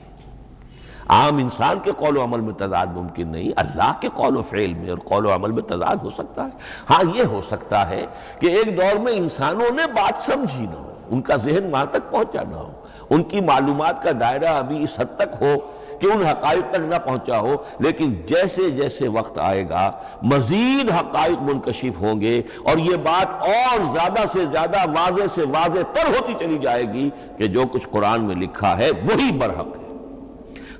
عام انسان کے قول و عمل میں تضاد ممکن نہیں، اللہ کے قول و فعل میں اور قول و عمل میں تضاد ہو سکتا ہے۔ ہاں یہ ہو سکتا ہے کہ ایک دور میں انسانوں نے بات سمجھی نہ ہو، ان کا ذہن وہاں تک پہنچا نہ ہو، ان کی معلومات کا دائرہ ابھی اس حد تک ہو کہ ان حقائق تک نہ پہنچا ہو، لیکن جیسے جیسے وقت آئے گا مزید حقائق منکشف ہوں گے اور یہ بات اور زیادہ سے زیادہ واضح سے واضح تر ہوتی چلی جائے گی کہ جو کچھ قرآن میں لکھا ہے وہی برحق ہے۔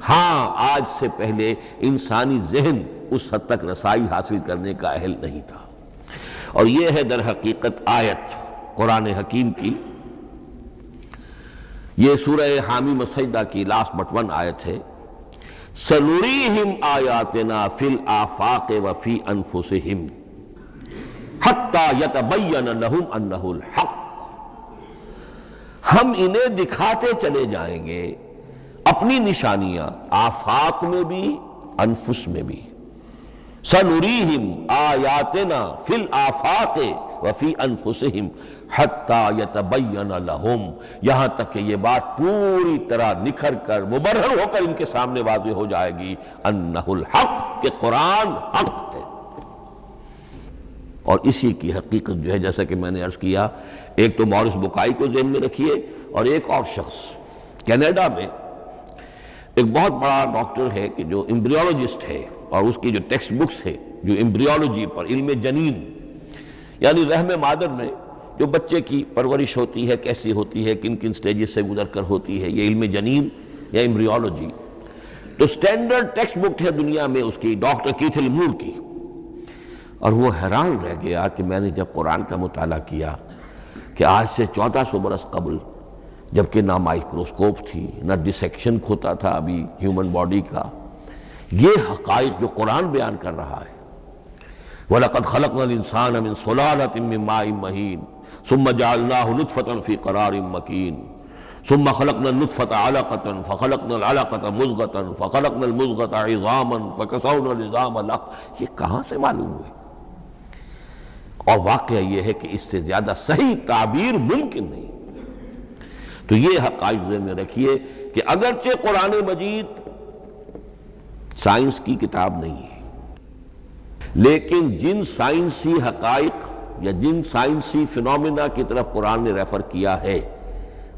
ہاں آج سے پہلے انسانی ذہن اس حد تک رسائی حاصل کرنے کا اہل نہیں تھا، اور یہ ہے در حقیقت آیت قرآن حکیم کی۔ یہ سورہ حامیم السجدہ کی لاسٹ بٹ ون آیت ہے، سَنُرِيهِمْ آیَاتِنَا فِي الْآفَاقِ وَفِي أَنفُسِهِمْ حَتَّى يَتَبَيَّنَ لَهُمْ أَنَّهُ الْحَقُّ۔ ہم انہیں دکھاتے چلے جائیں گے اپنی نشانیاں، آفاق میں بھی انفس میں بھی۔ سَنُرِيهِمْ آیَاتِنَا فِي الْآفَاقِ وَفِي أَنفُسِهِمْ حَتَّى يَتَبَيَّنَ لَهُمْ، یہاں تک کہ یہ بات پوری طرح نکھر کر مبرہن ہو کر ان کے سامنے واضح ہو جائے گی، انہ الحق، کہ قرآن حق ہے۔ اور اسی کی حقیقت جو ہے جیسا کہ میں نے عرض کیا، ایک تو مورس بکائی کو ذہن میں رکھیے، اور ایک اور شخص کینیڈا میں ایک بہت بڑا ڈاکٹر ہے کہ جو ایمبریولوجسٹ ہے، اور اس کی جو ٹیکسٹ بکس ہے جو ایمبریولوجی پر، علم جنین یعنی رحم مادر میں جو بچے کی پرورش ہوتی ہے کیسی ہوتی ہے، کن کن سٹیجز سے گزر کر ہوتی ہے، یہ علم جنین یا ایمبریولوجی، تو سٹینڈرڈ ٹیکسٹ بک ہے دنیا میں اس کی، ڈاکٹر کیتھل مور کی۔ اور وہ حیران رہ گیا کہ میں نے جب قرآن کا مطالعہ کیا کہ آج سے 1400 برس قبل، جبکہ نہ مائکروسکوپ تھی، نہ ڈسیکشن ہوتا تھا ابھی ہیومن باڈی کا، یہ حقائق جو قرآن بیان کر رہا ہے، وَلَقَدْ خَلَقْنَا الْإِنسَانَ مِنْ صُلَالَةٍ مِّن مَّاءٍ مَّهِينٍ ثُمَّ جَعَلْنَاهُ نُطْفَةً فِي قَرَارٍ مَّكِينٍ ثُمَّ خَلَقْنَا النُّطْفَةَ عَلَقَةً فَخَلَقْنَا الْعَلَقَةَ مُضْغَةً فَخَلَقْنَا الْمُضْغَةَ عِظَامًا فَكَسَوْنَا الْعِظَامَ لَحْمًا، یہ کہاں سے معلوم ہوئے؟ اور واقعہ یہ ہے کہ اس سے زیادہ صحیح تعبیر ممکن نہیں۔ تو یہ حقائق ذہن میں رکھیے کہ اگرچہ قرآن مجید سائنس کی کتاب نہیں ہے، لیکن جن سائنسی حقائق یا جن سائنسی فینومینا کی طرف قرآن نے ریفر کیا ہے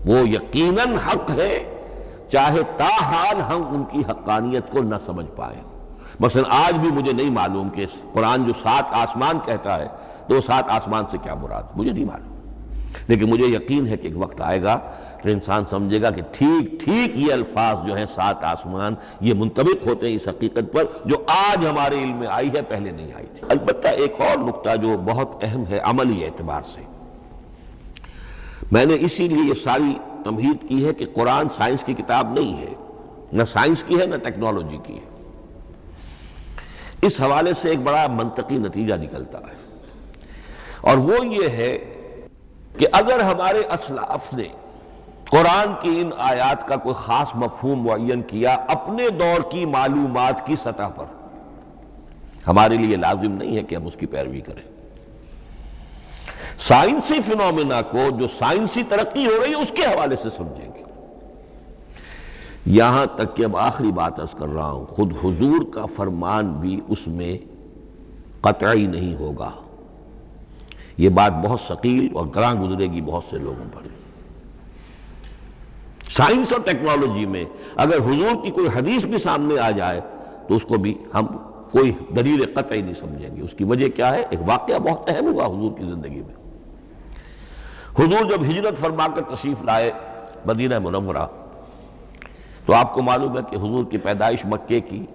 وہ یقیناً حق ہے، چاہے تاحال ہم ان کی حقانیت کو نہ سمجھ پائیں۔ مثلا آج بھی مجھے نہیں معلوم کہ قرآن جو 7 آسمان کہتا ہے تو 7 آسمان سے کیا مراد، مجھے نہیں معلوم، لیکن مجھے یقین ہے کہ ایک وقت آئے گا کہ انسان سمجھے گا کہ ٹھیک یہ الفاظ جو ہیں 7 آسمان یہ منطبق ہوتے ہیں اس حقیقت پر جو آج ہمارے علم میں آئی ہے، پہلے نہیں آئی تھی۔ البتہ ایک اور نقطہ جو بہت اہم ہے عملی اعتبار سے، میں نے اسی لیے یہ ساری تمہید کی ہے کہ قرآن سائنس کی کتاب نہیں ہے، نہ سائنس کی ہے نہ ٹیکنالوجی کی ہے۔ اس حوالے سے ایک بڑا منطقی نتیجہ نکلتا ہے، اور وہ یہ ہے کہ اگر ہمارے اسلاف نے قرآن کی ان آیات کا کوئی خاص مفہوم معین کیا اپنے دور کی معلومات کی سطح پر، ہمارے لیے لازم نہیں ہے کہ ہم اس کی پیروی کریں۔ سائنسی فینومینا کو جو سائنسی ترقی ہو رہی ہے اس کے حوالے سے سمجھیں گے۔ یہاں تک کہ اب آخری بات عرض کر رہا ہوں، خود حضور کا فرمان بھی اس میں قطعی نہیں ہوگا۔ یہ بات بہت ثقیل اور گراں گزرے گی بہت سے لوگوں پر۔ سائنس اور ٹیکنالوجی میں اگر حضور کی کوئی حدیث بھی سامنے آ جائے تو اس کو بھی ہم کوئی دلیل قطعی نہیں سمجھیں گے۔ اس کی وجہ کیا ہے؟ ایک واقعہ بہت اہم ہوا حضور کی زندگی میں۔ حضور جب ہجرت فرما کر تشریف لائے مدینہ منورہ، تو آپ کو معلوم ہے کہ حضور کی پیدائش مکے کی،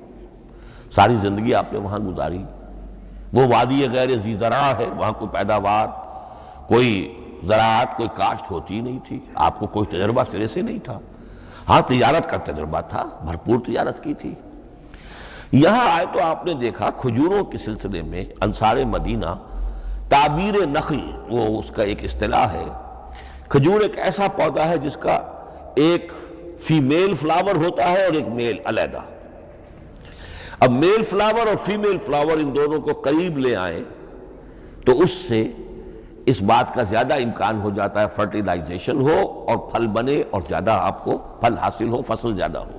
ساری زندگی آپ نے وہاں گزاری۔ وہ وادی غیر ذی زرع ہے، وہاں کوئی پیداوار، کوئی زراعت، کوئی کاشت ہوتی نہیں تھی، آپ کو کوئی تجربہ سرے سے نہیں تھا۔ ہاں تجارت کا تجربہ تھا، بھرپور تجارت کی تھی۔ یہاں آئے تو آپ نے دیکھا کھجوروں کے سلسلے میں انصار مدینہ تعبیر نخل، وہ اس کا ایک اصطلاح ہے۔ کھجور ایک ایسا پودا ہے جس کا ایک فیمیل فلاور ہوتا ہے اور ایک میل علیحدہ۔ اب میل فلاور اور فیمیل فلاور ان دونوں کو قریب لے آئیں تو اس سے اس بات کا زیادہ امکان ہو جاتا ہے فرٹیلائزیشن ہو اور پھل بنے اور زیادہ آپ کو پھل حاصل ہو، فصل زیادہ ہو۔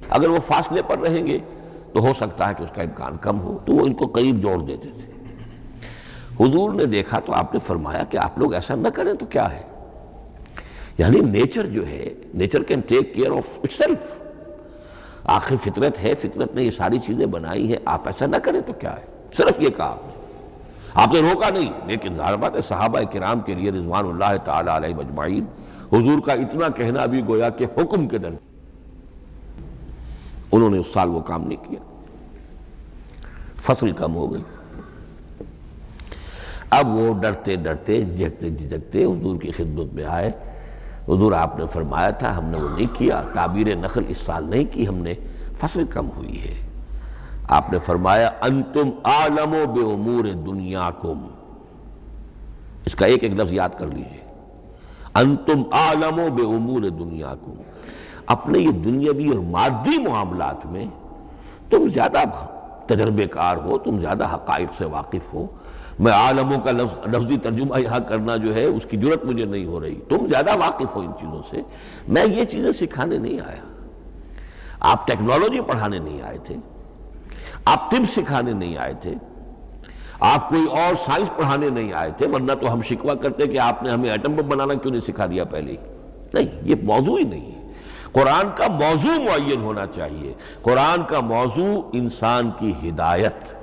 اگر وہ فاصلے پر رہیں گے تو ہو سکتا ہے کہ اس کا امکان کم ہو، تو وہ ان کو قریب جوڑ دیتے تھے۔ حضور نے دیکھا تو آپ نے فرمایا کہ آپ لوگ ایسا نہ کریں تو کیا ہے، یعنی نیچر جو ہے، nature can take care of it self, آخر فطرت ہے، فطرت نے یہ ساری چیزیں بنائی ہیں، آپ ایسا نہ کریں تو کیا ہے۔ صرف یہ کہا آپ نے روکا نہیں، لیکن ظاہر بات ہے صحابہ کرام کے لیے رضوان اللہ تعالی علیہ مجمعین حضور کا اتنا کہنا بھی گویا کہ حکم کے درمیان، انہوں نے اس سال وہ کام نہیں کیا، فصل کم ہو گئی۔ اب وہ ڈرتے ڈرتے جھجکتے جھجکتے حضور کی خدمت میں آئے۔ حضور آپ نے فرمایا تھا ہم نے وہ نہیں کیا، تعبیر نخل اس سال نہیں کی ہم نے، فصل کم ہوئی ہے۔ آپ نے فرمایا انتم اعلم بامور دنیاکم، اس کا ایک ایک لفظ یاد کر لیجئے، انتم اعلم بامور دنیاکم، اپنے یہ دنیاوی اور مادی معاملات میں تم زیادہ تجربے کار ہو، تم زیادہ حقائق سے واقف ہو۔ میں عالموں کا لفظی ترجمہ یہاں کرنا جو ہے اس کی جرت مجھے نہیں ہو رہی، تم زیادہ واقف ہو ان چیزوں سے۔ میں یہ چیزیں سکھانے نہیں آیا، آپ ٹیکنالوجی پڑھانے نہیں آئے تھے، آپ طب سکھانے نہیں آئے تھے، آپ کوئی اور سائنس پڑھانے نہیں آئے تھے، ورنہ تو ہم شکوہ کرتے کہ آپ نے ہمیں ایٹم بم بنانا کیوں نہیں سکھا دیا پہلے ہی۔ نہیں، یہ موضوع ہی نہیں ہے۔ قرآن کا موضوع معین ہونا چاہیے۔ قرآن کا موضوع انسان کی ہدایت،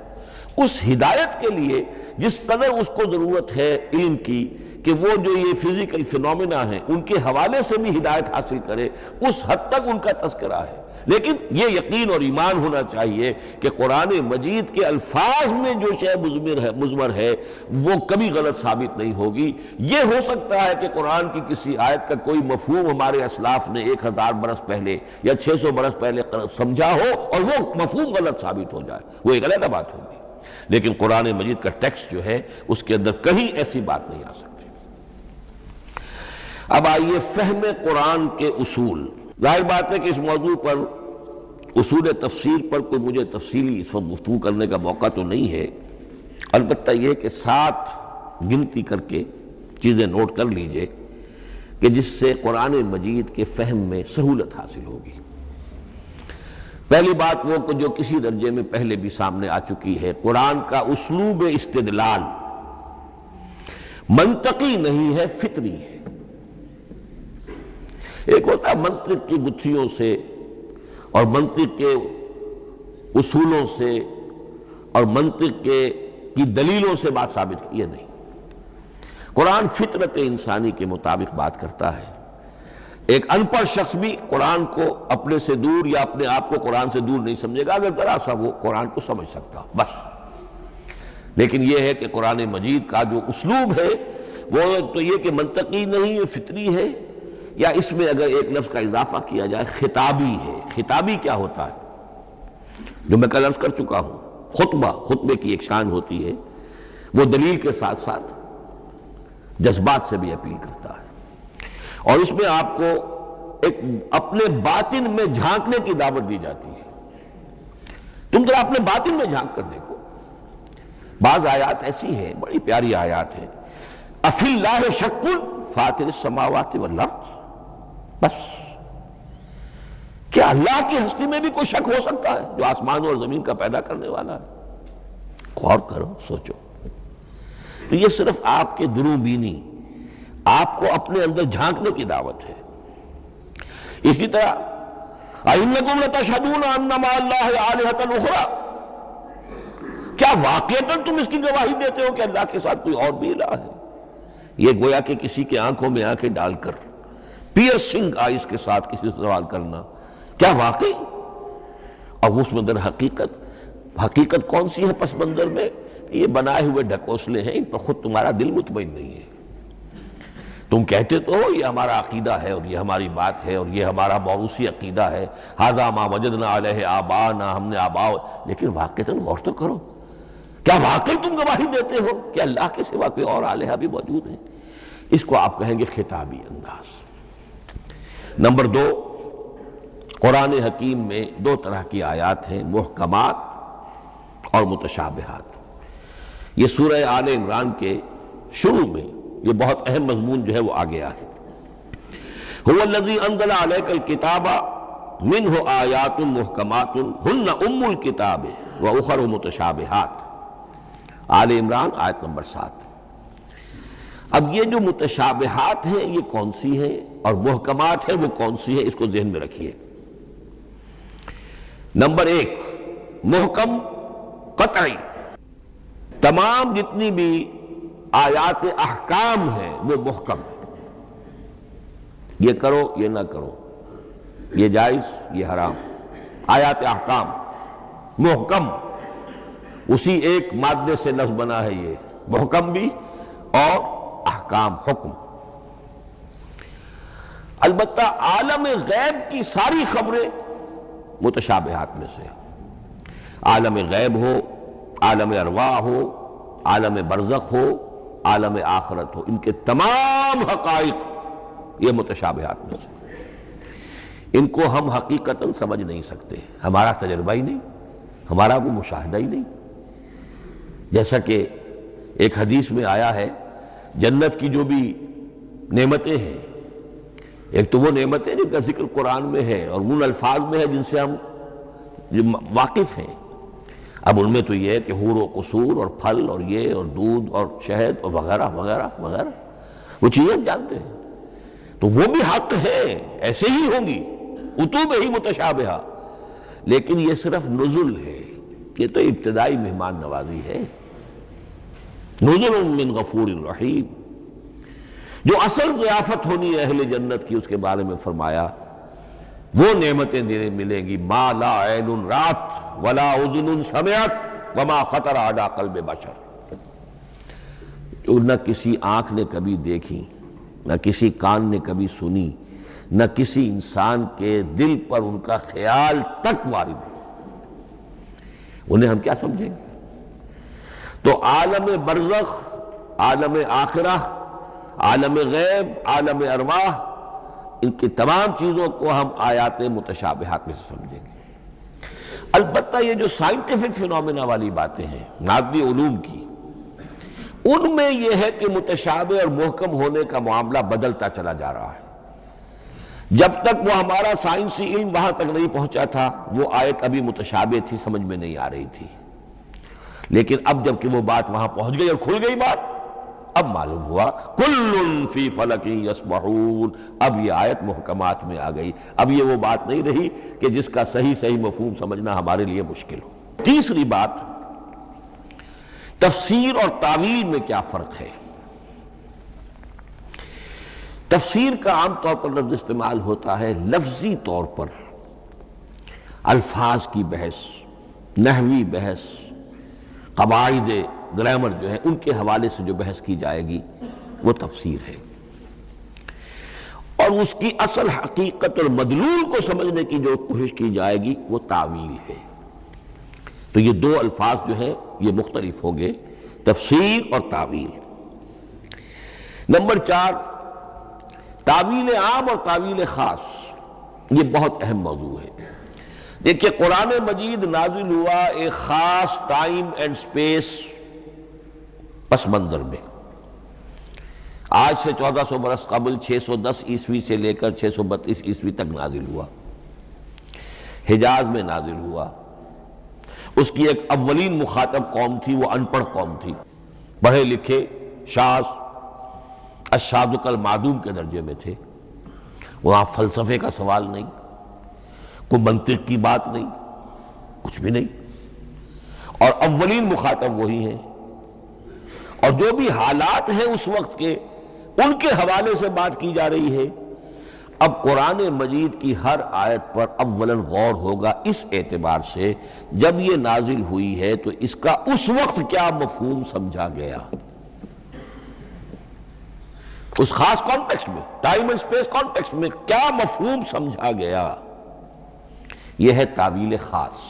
اس ہدایت کے لیے جس قدر اس کو ضرورت ہے علم کی کہ وہ جو یہ فزیکل فینومینا ہیں ان کے حوالے سے بھی ہدایت حاصل کرے، اس حد تک ان کا تذکرہ ہے۔ لیکن یہ یقین اور ایمان ہونا چاہیے کہ قرآن مجید کے الفاظ میں جو شے مضمر ہے وہ کبھی غلط ثابت نہیں ہوگی۔ یہ ہو سکتا ہے کہ قرآن کی کسی آیت کا کوئی مفہوم ہمارے اسلاف نے 1000 برس پہلے یا 600 برس پہلے سمجھا ہو اور وہ مفہوم غلط ثابت ہو جائے، وہ ایک علیحدہ بات ہوگی۔ لیکن قرآن مجید کا ٹیکسٹ جو ہے اس کے اندر کہیں ایسی بات نہیں آ سکتی۔ اب آئیے فہم قرآن کے اصول۔ ظاہر بات ہے کہ اس موضوع پر اصول تفسیر پر کوئی مجھے تفصیلی اس وقت گفتگو کرنے کا موقع تو نہیں ہے، البتہ یہ کہ 7 گنتی کر کے چیزیں نوٹ کر لیجئے کہ جس سے قرآن مجید کے فہم میں سہولت حاصل ہوگی۔ پہلی بات وہ جو کسی درجے میں پہلے بھی سامنے آ چکی ہے، قرآن کا اسلوب استدلال منطقی نہیں ہے، فطری ہے۔ ایک ہوتا ہے منطق کی گتھیوں سے اور منطق کے اصولوں سے اور منطق کی دلیلوں سے بات ثابت کی، یہ نہیں۔ قرآن فطرت انسانی کے مطابق بات کرتا ہے۔ ایک ان پڑھ شخص بھی قرآن کو اپنے سے دور یا اپنے آپ کو قرآن سے دور نہیں سمجھے گا اگر ذرا سا وہ قرآن کو سمجھ سکتا بس۔ لیکن یہ ہے کہ قرآن مجید کا جو اسلوب ہے وہ تو یہ کہ منطقی نہیں ہے، فطری ہے، یا اس میں اگر ایک لفظ کا اضافہ کیا جائے خطابی ہے۔ خطابی کیا ہوتا ہے؟ جو میں کل عرض کر چکا ہوں، خطبے کی ایک شان ہوتی ہے، وہ دلیل کے ساتھ ساتھ جذبات سے بھی اپیل کرتا ہے، اور اس میں آپ کو ایک اپنے باطن میں جھانکنے کی دعوت دی جاتی ہے۔ تم ذرا اپنے باطن میں جھانک کر دیکھو۔ بعض آیات ایسی ہیں، بڑی پیاری آیات ہیں، افی اللہ شک فاطر السماوات والارض، بس کیا اللہ کی ہستی میں بھی کوئی شک ہو سکتا ہے جو آسمان اور زمین کا پیدا کرنے والا ہے؟ غور کرو، سوچو۔ تو یہ صرف آپ کے درو بینی، آپ کو اپنے اندر جھانکنے کی دعوت ہے۔ اسی طرح اَإِنَّكُمْ لَتَشْهَدُونَ أَنَّ مَعَ اللَّهِ آلِهَةً أُخْرَىٰ، کیا واقعتاً تم اس کی گواہی دیتے ہو کہ اللہ کے ساتھ کوئی اور بھی الہ ہے؟ یہ گویا کہ کسی کی آنکھوں میں آنکھیں ڈال کر پیئرسنگ آئیز کے ساتھ کسی سے سوال کرنا، کیا واقعی؟ اور اس میں در حقیقت کون سی ہے پس منظر میں؟ یہ بنائے ہوئے ڈھکوسلے ہیں، ان پر خود تمہارا دل مطمئن نہیں ہے۔ تم کہتے تو ہو یہ ہمارا عقیدہ ہے اور یہ ہماری بات ہے اور یہ ہمارا موروثی عقیدہ ہے، ھذا ما وجدنا علیہ آباءنا، ہم نے آباء، لیکن واقعتاً غور تو کرو، کیا واقعی تم گواہی دیتے ہو کہ اللہ کے سوا کوئی اور الہہ بھی موجود ہے؟ اس کو آپ کہیں گے خطابی انداز۔ نمبر 2، قرآن حکیم میں 2 طرح کی آیات ہیں، محکمات اور متشابہات۔ یہ سورہ آل عمران کے شروع میں یہ بہت اہم مضمون جو ہے وہ آ گیا ہے۔ هو الذی انزل علیک الکتاب منہ آیات محکمات ہن ام الکتاب واخر متشابہات، آل عمران آیت نمبر 7۔ اب یہ جو متشابہات ہیں یہ کون سی ہیں اور محکمات ہیں وہ کون سی ہیں، اس کو ذہن میں رکھیے۔ نمبر 1، محکم قطعی، تمام جتنی بھی آیات احکام ہیں وہ محکم ہیں، یہ کرو یہ نہ کرو، یہ جائز یہ حرام، آیات احکام محکم، اسی ایک مادے سے لفظ بنا ہے، یہ محکم بھی اور احکام حکم۔ البتہ عالم غیب کی ساری خبریں متشابہات میں سے، عالم غیب ہو، عالم ارواح ہو، عالم برزخ ہو، عالم آخرت ہو، ان کے تمام حقائق یہ متشابہات میں سے۔ ان کو ہم حقیقتاً سمجھ نہیں سکتے، ہمارا تجربہ ہی نہیں، ہمارا وہ مشاہدہ ہی نہیں۔ جیسا کہ ایک حدیث میں آیا ہے، جنت کی جو بھی نعمتیں ہیں، ایک تو وہ نعمتیں جن کا ذکر قرآن میں ہے اور ان الفاظ میں ہے جن سے ہم واقف ہیں، اب ان میں تو یہ ہے کہ حور و قصور اور پھل اور یہ اور دودھ اور شہد اور وغیرہ وغیرہ وغیرہ وہ چیزیں جانتے ہیں، تو وہ بھی حق ہے، ایسے ہی ہوں گی اتوب ہی متشابہہ، لیکن یہ صرف نزل ہے، یہ تو ابتدائی مہمان نوازی ہے۔ نزل من غفور رحیم، جو اصل ضیافت ہونی ہے اہل جنت کی، اس کے بارے میں فرمایا وہ نعمتیں ملیں گی ما لا عین رات ولا اذن سمعت وما خطر علی قلب بشر، جو نہ کسی آنکھ نے کبھی دیکھی، نہ کسی کان نے کبھی سنی، نہ کسی انسان کے دل پر ان کا خیال تک وارد ہو، انہیں ہم کیا سمجھیں گے؟ تو عالم برزخ، عالم آخرہ، عالم غیب، عالم ارواح، ان کی تمام چیزوں کو ہم آیات متشابہات میں سے سمجھیں گے۔ البتہ یہ جو سائنٹیفک فینومینا والی باتیں ہیں مادی علوم کی، ان میں یہ ہے کہ متشابہ اور محکم ہونے کا معاملہ بدلتا چلا جا رہا ہے۔ جب تک وہ ہمارا سائنسی علم وہاں تک نہیں پہنچا تھا وہ آیت ابھی متشابہ تھی، سمجھ میں نہیں آ رہی تھی، لیکن اب جب کہ وہ بات وہاں پہنچ گئی اور کھل گئی بات، اب معلوم ہوا کل فی فلک یسبحون، اب یہ آیت محکمات میں آ گئی، اب یہ وہ بات نہیں رہی کہ جس کا صحیح مفہوم سمجھنا ہمارے لیے مشکل ہو۔ تیسری بات، تفسیر اور تعویل میں کیا فرق ہے؟ تفسیر کا عام طور پر لفظ استعمال ہوتا ہے لفظی طور پر، الفاظ کی بحث، نحوی بحث، قواعد گرامر جو ہے ان کے حوالے سے جو بحث کی جائے گی وہ تفسیر ہے، اور اس کی اصل حقیقت اور مدلول کو سمجھنے کی جو کوشش کی جائے گی وہ تعویل ہے۔ تو یہ دو الفاظ جو ہیں یہ مختلف ہوں گے، تفسیر اور تعویل۔ نمبر 4، تعویل عام اور تعویل خاص، یہ بہت اہم موضوع ہے۔ دیکھیے قرآن مجید نازل ہوا ایک خاص ٹائم اینڈ سپیس پس منظر میں، آج سے 1400 برس قبل 610 عیسوی سے لے کر 632 عیسوی تک نازل ہوا، حجاز میں نازل ہوا۔ اس کی ایک اولین مخاطب قوم تھی، وہ ان پڑھ قوم تھی، پڑھے لکھے شاذ الشاذ المعدوم کے درجے میں تھے، وہاں فلسفے کا سوال نہیں، کوئی منطق کی بات نہیں، کچھ بھی نہیں، اور اولین مخاطب وہی ہیں، اور جو بھی حالات ہیں اس وقت کے ان کے حوالے سے بات کی جا رہی ہے۔ اب قرآن مجید کی ہر آیت پر اولاً غور ہوگا اس اعتبار سے جب یہ نازل ہوئی ہے تو اس کا اس وقت کیا مفہوم سمجھا گیا، اس خاص کانٹیکسٹ میں، ٹائم اینڈ سپیس کانٹیکسٹ میں کیا مفہوم سمجھا گیا، یہ ہے تعویل خاص۔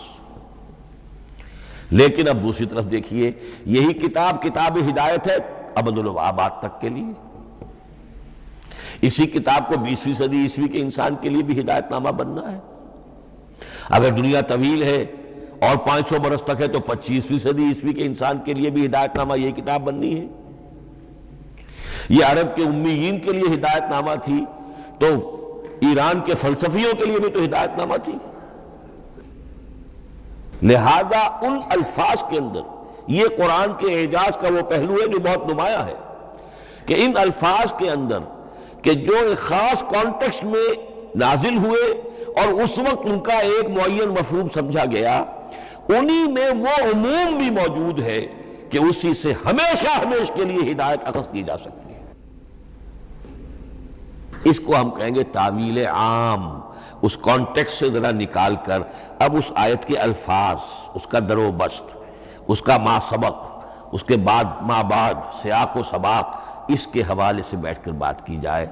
لیکن اب دوسری طرف دیکھیے، یہی کتاب ہدایت ہے ابد الآباد تک کے لیے، اسی کتاب کو 20ویں صدی عیسوی کے انسان کے لیے بھی ہدایت نامہ بننا ہے۔ اگر دنیا طویل ہے اور 500 برس تک ہے تو 25ویں صدی عیسوی کے انسان کے لیے بھی ہدایت نامہ یہی کتاب بننی ہے۔ یہ عرب کے امیین کے لیے ہدایت نامہ تھی تو ایران کے فلسفیوں کے لیے بھی تو ہدایت نامہ تھی۔ لہذا ان الفاظ کے اندر یہ قرآن کے اعجاز کا وہ پہلو ہے جو بہت نمایاں ہے کہ ان الفاظ کے اندر کہ جو ایک خاص کانٹیکسٹ میں نازل ہوئے اور اس وقت ان کا ایک معین مفہوم سمجھا گیا، انہی میں وہ عموم بھی موجود ہے کہ اسی سے ہمیشہ کے لیے ہدایت اخذ کی جا سکتی ہے۔ اس کو ہم کہیں گے تعویل عام، اس کانٹیکسٹ سے ذرا نکال کر اب اس آیت کے الفاظ، اس کا در و بست، اس کا ما سبق، اس کے بعد ما بعد، سیاق و سباق، اس کے حوالے سے بیٹھ کر بات کی جائے۔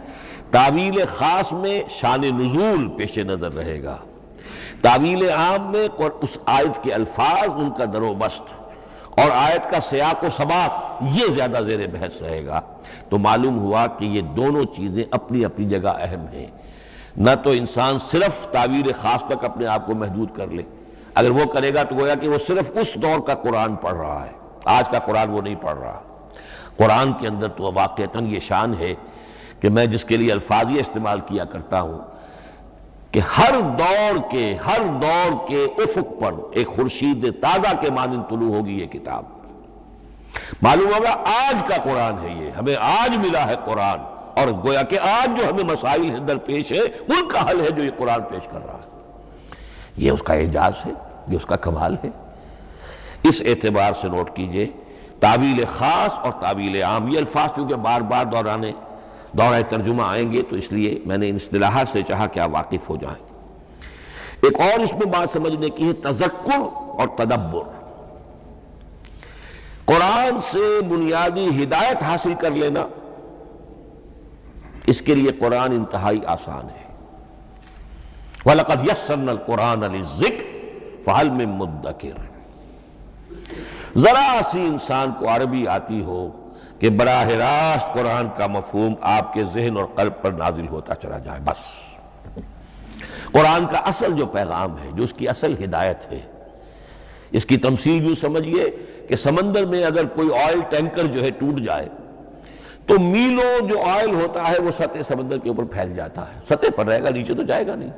تعویل خاص میں شان نزول پیش نظر رہے گا، تعویل عام میں اس آیت کے الفاظ، ان کا در و بست اور آیت کا سیاق و سباق یہ زیادہ زیر بحث رہے گا۔ تو معلوم ہوا کہ یہ دونوں چیزیں اپنی اپنی جگہ اہم ہیں۔ نہ تو انسان صرف تعویل خاص تک اپنے آپ کو محدود کر لے، اگر وہ کرے گا تو گویا کہ وہ صرف اس دور کا قرآن پڑھ رہا ہے، آج کا قرآن وہ نہیں پڑھ رہا۔ قرآن کے اندر تو واقعتاً یہ شان ہے کہ میں جس کے لیے الفاظ یہ استعمال کیا کرتا ہوں کہ ہر دور کے افق پر ایک خورشید تازہ کے مانند طلوع ہوگی یہ کتاب. معلوم ہوگا آج کا قرآن ہے یہ، ہمیں آج ملا ہے قرآن، اور گویا کہ آج جو ہمیں مسائل اندر پیش ہے ان کا حل ہے جو یہ قرآن پیش کر رہا ہے. یہ اس کا اعجاز ہے، یہ اس کا کمال ہے. اس اعتبار سے نوٹ کیجئے تاویل خاص اور تاویل عام، یہ الفاظ چونکہ بار بار دورہ ترجمہ آئیں گے تو اس لیے میں نے ان اصطلاحات سے چاہا کہ آپ واقف ہو جائیں. ایک اور اس میں بات سمجھنے کی ہے تذکر اور تدبر. قرآن سے بنیادی ہدایت حاصل کر لینا، اس کے لیے قرآن انتہائی آسان ہے. وَلَقَدْ يَسَّرْنَا الْقُرْآنَ لِلذِّكْرِ فَهَلْ مِن مُدَّكِرٍ. ذرا سی انسان کو عربی آتی ہو کہ براہ راست قرآن کا مفہوم آپ کے ذہن اور قلب پر نازل ہوتا چلا جائے. بس قرآن کا اصل جو پیغام ہے، جو اس کی اصل ہدایت ہے، اس کی تمثیل یوں سمجھیے کہ سمندر میں اگر کوئی آئل ٹینکر جو ہے ٹوٹ جائے تو میلوں جو آئل ہوتا ہے وہ سطح سمندر کے اوپر پھیل جاتا ہے، سطح پر رہے گا، نیچے تو جائے گا نہیں.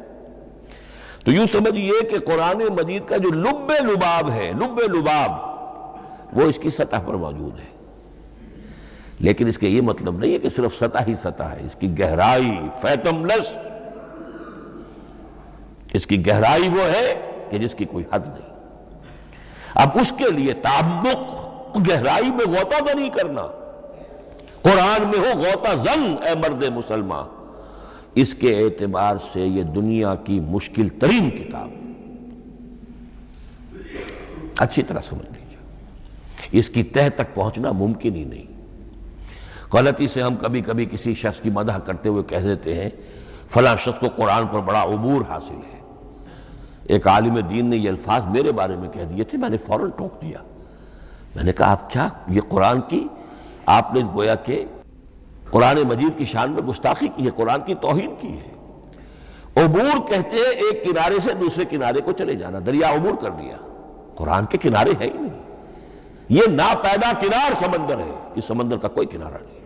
تو یوں سمجھیے کہ قرآن مجید کا جو لب لباب ہے، لب لباب وہ اس کی سطح پر موجود ہے. لیکن اس کے یہ مطلب نہیں ہے کہ صرف سطح ہی سطح ہے، اس کی گہرائی فیتم لس، اس کی گہرائی وہ ہے کہ جس کی کوئی حد نہیں. اب اس کے لیے تعمق، گہرائی میں غوطہ نہیں کرنا. قرآن میں ہو غوطہ زن اے مرد مسلمان. اس کے اعتبار سے یہ دنیا کی مشکل ترین کتاب، اچھی طرح سمجھ لیجیے. اس کی تہہ تک پہنچنا ممکن ہی نہیں. غلطی سے ہم کبھی کبھی کسی شخص کی مدح کرتے ہوئے کہہ دیتے ہیں فلاں شخص کو قرآن پر بڑا عبور حاصل ہے. ایک عالم دین نے یہ الفاظ میرے بارے میں کہہ دیے تھے، میں نے فوراً ٹوک دیا. میں نے کہا آپ کیا، یہ قرآن کی آپ نے گویا کہ قرآن مجید کی شان میں گستاخی کی ہے، قرآن کی توہین کی ہے. عبور کہتے ہیں ایک کنارے سے دوسرے کنارے کو چلے جانا، دریا عبور کر لیا. قرآن کے کنارے ہے ہی نہیں، یہ ناپیدا کنار سمندر ہے. اس سمندر کا کوئی کنارہ نہیں،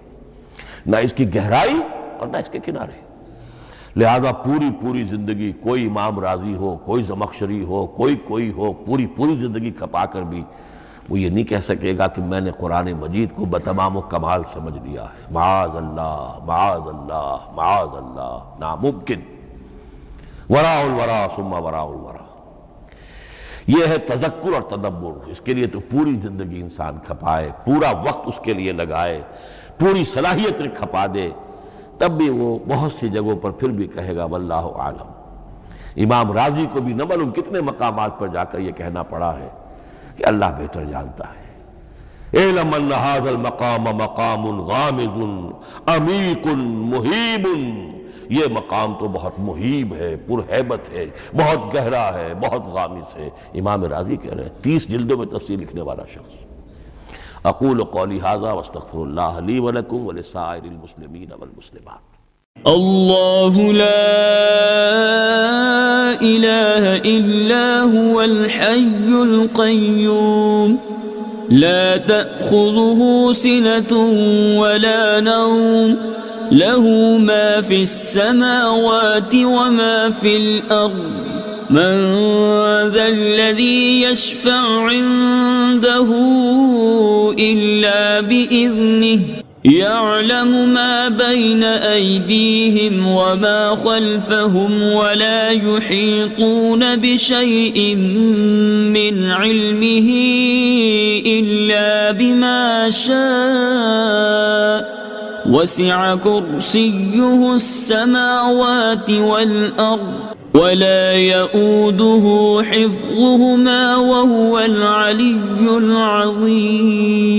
نہ اس کی گہرائی اور نہ اس کے کنارے. لہذا پوری زندگی کوئی امام راضی ہو، کوئی زمخشری ہو، کوئی ہو، پوری زندگی کھپا کر بھی وہ یہ نہیں کہہ سکے گا کہ میں نے قرآن مجید کو بتمام و کمال سمجھ لیا ہے. معاذ اللہ معاذ اللہ معاذ اللہ، ناممکن. وراء الورا ثم وراء الورا. یہ ہے تذکر اور تدبر. اس کے لیے تو پوری زندگی انسان کھپائے، پورا وقت اس کے لیے لگائے، پوری صلاحیت کھپا دے، تب بھی وہ بہت سی جگہوں پر پھر بھی کہے گا واللہ عالم. امام رازی کو بھی نہ معلوم کتنے مقامات پر جا کر یہ کہنا پڑا ہے کہ اللہ بہتر جانتا ہے. اعلم ان ھذا المقام مقام غامض عمیق مہیب. یہ مقام تو بہت مہیب ہے، پرہیبت ہے، بہت گہرا ہے، بہت غامض ہے. امام رازی کہہ رہے ہیں، 30 جلدوں میں تفسیر لکھنے والا شخص. اقول قولی ھذا واستغفر اللہ لی ولکم ولسائر المسلمین والمسلمات. اللہ لا الہ الا هو الحی القیوم لا تأخذه سنة ولا نوم له ما في السماوات وما في الأرض من ذا الذي يشفع عنده إلا بإذنه يعلم ما بين أيديهم وما خلفهم ولا يحيطون بشيء من علمه إلا بما شاء وسع كرسيه السماوات والأرض ولا يؤوده حفظهما وهو العلي العظيم.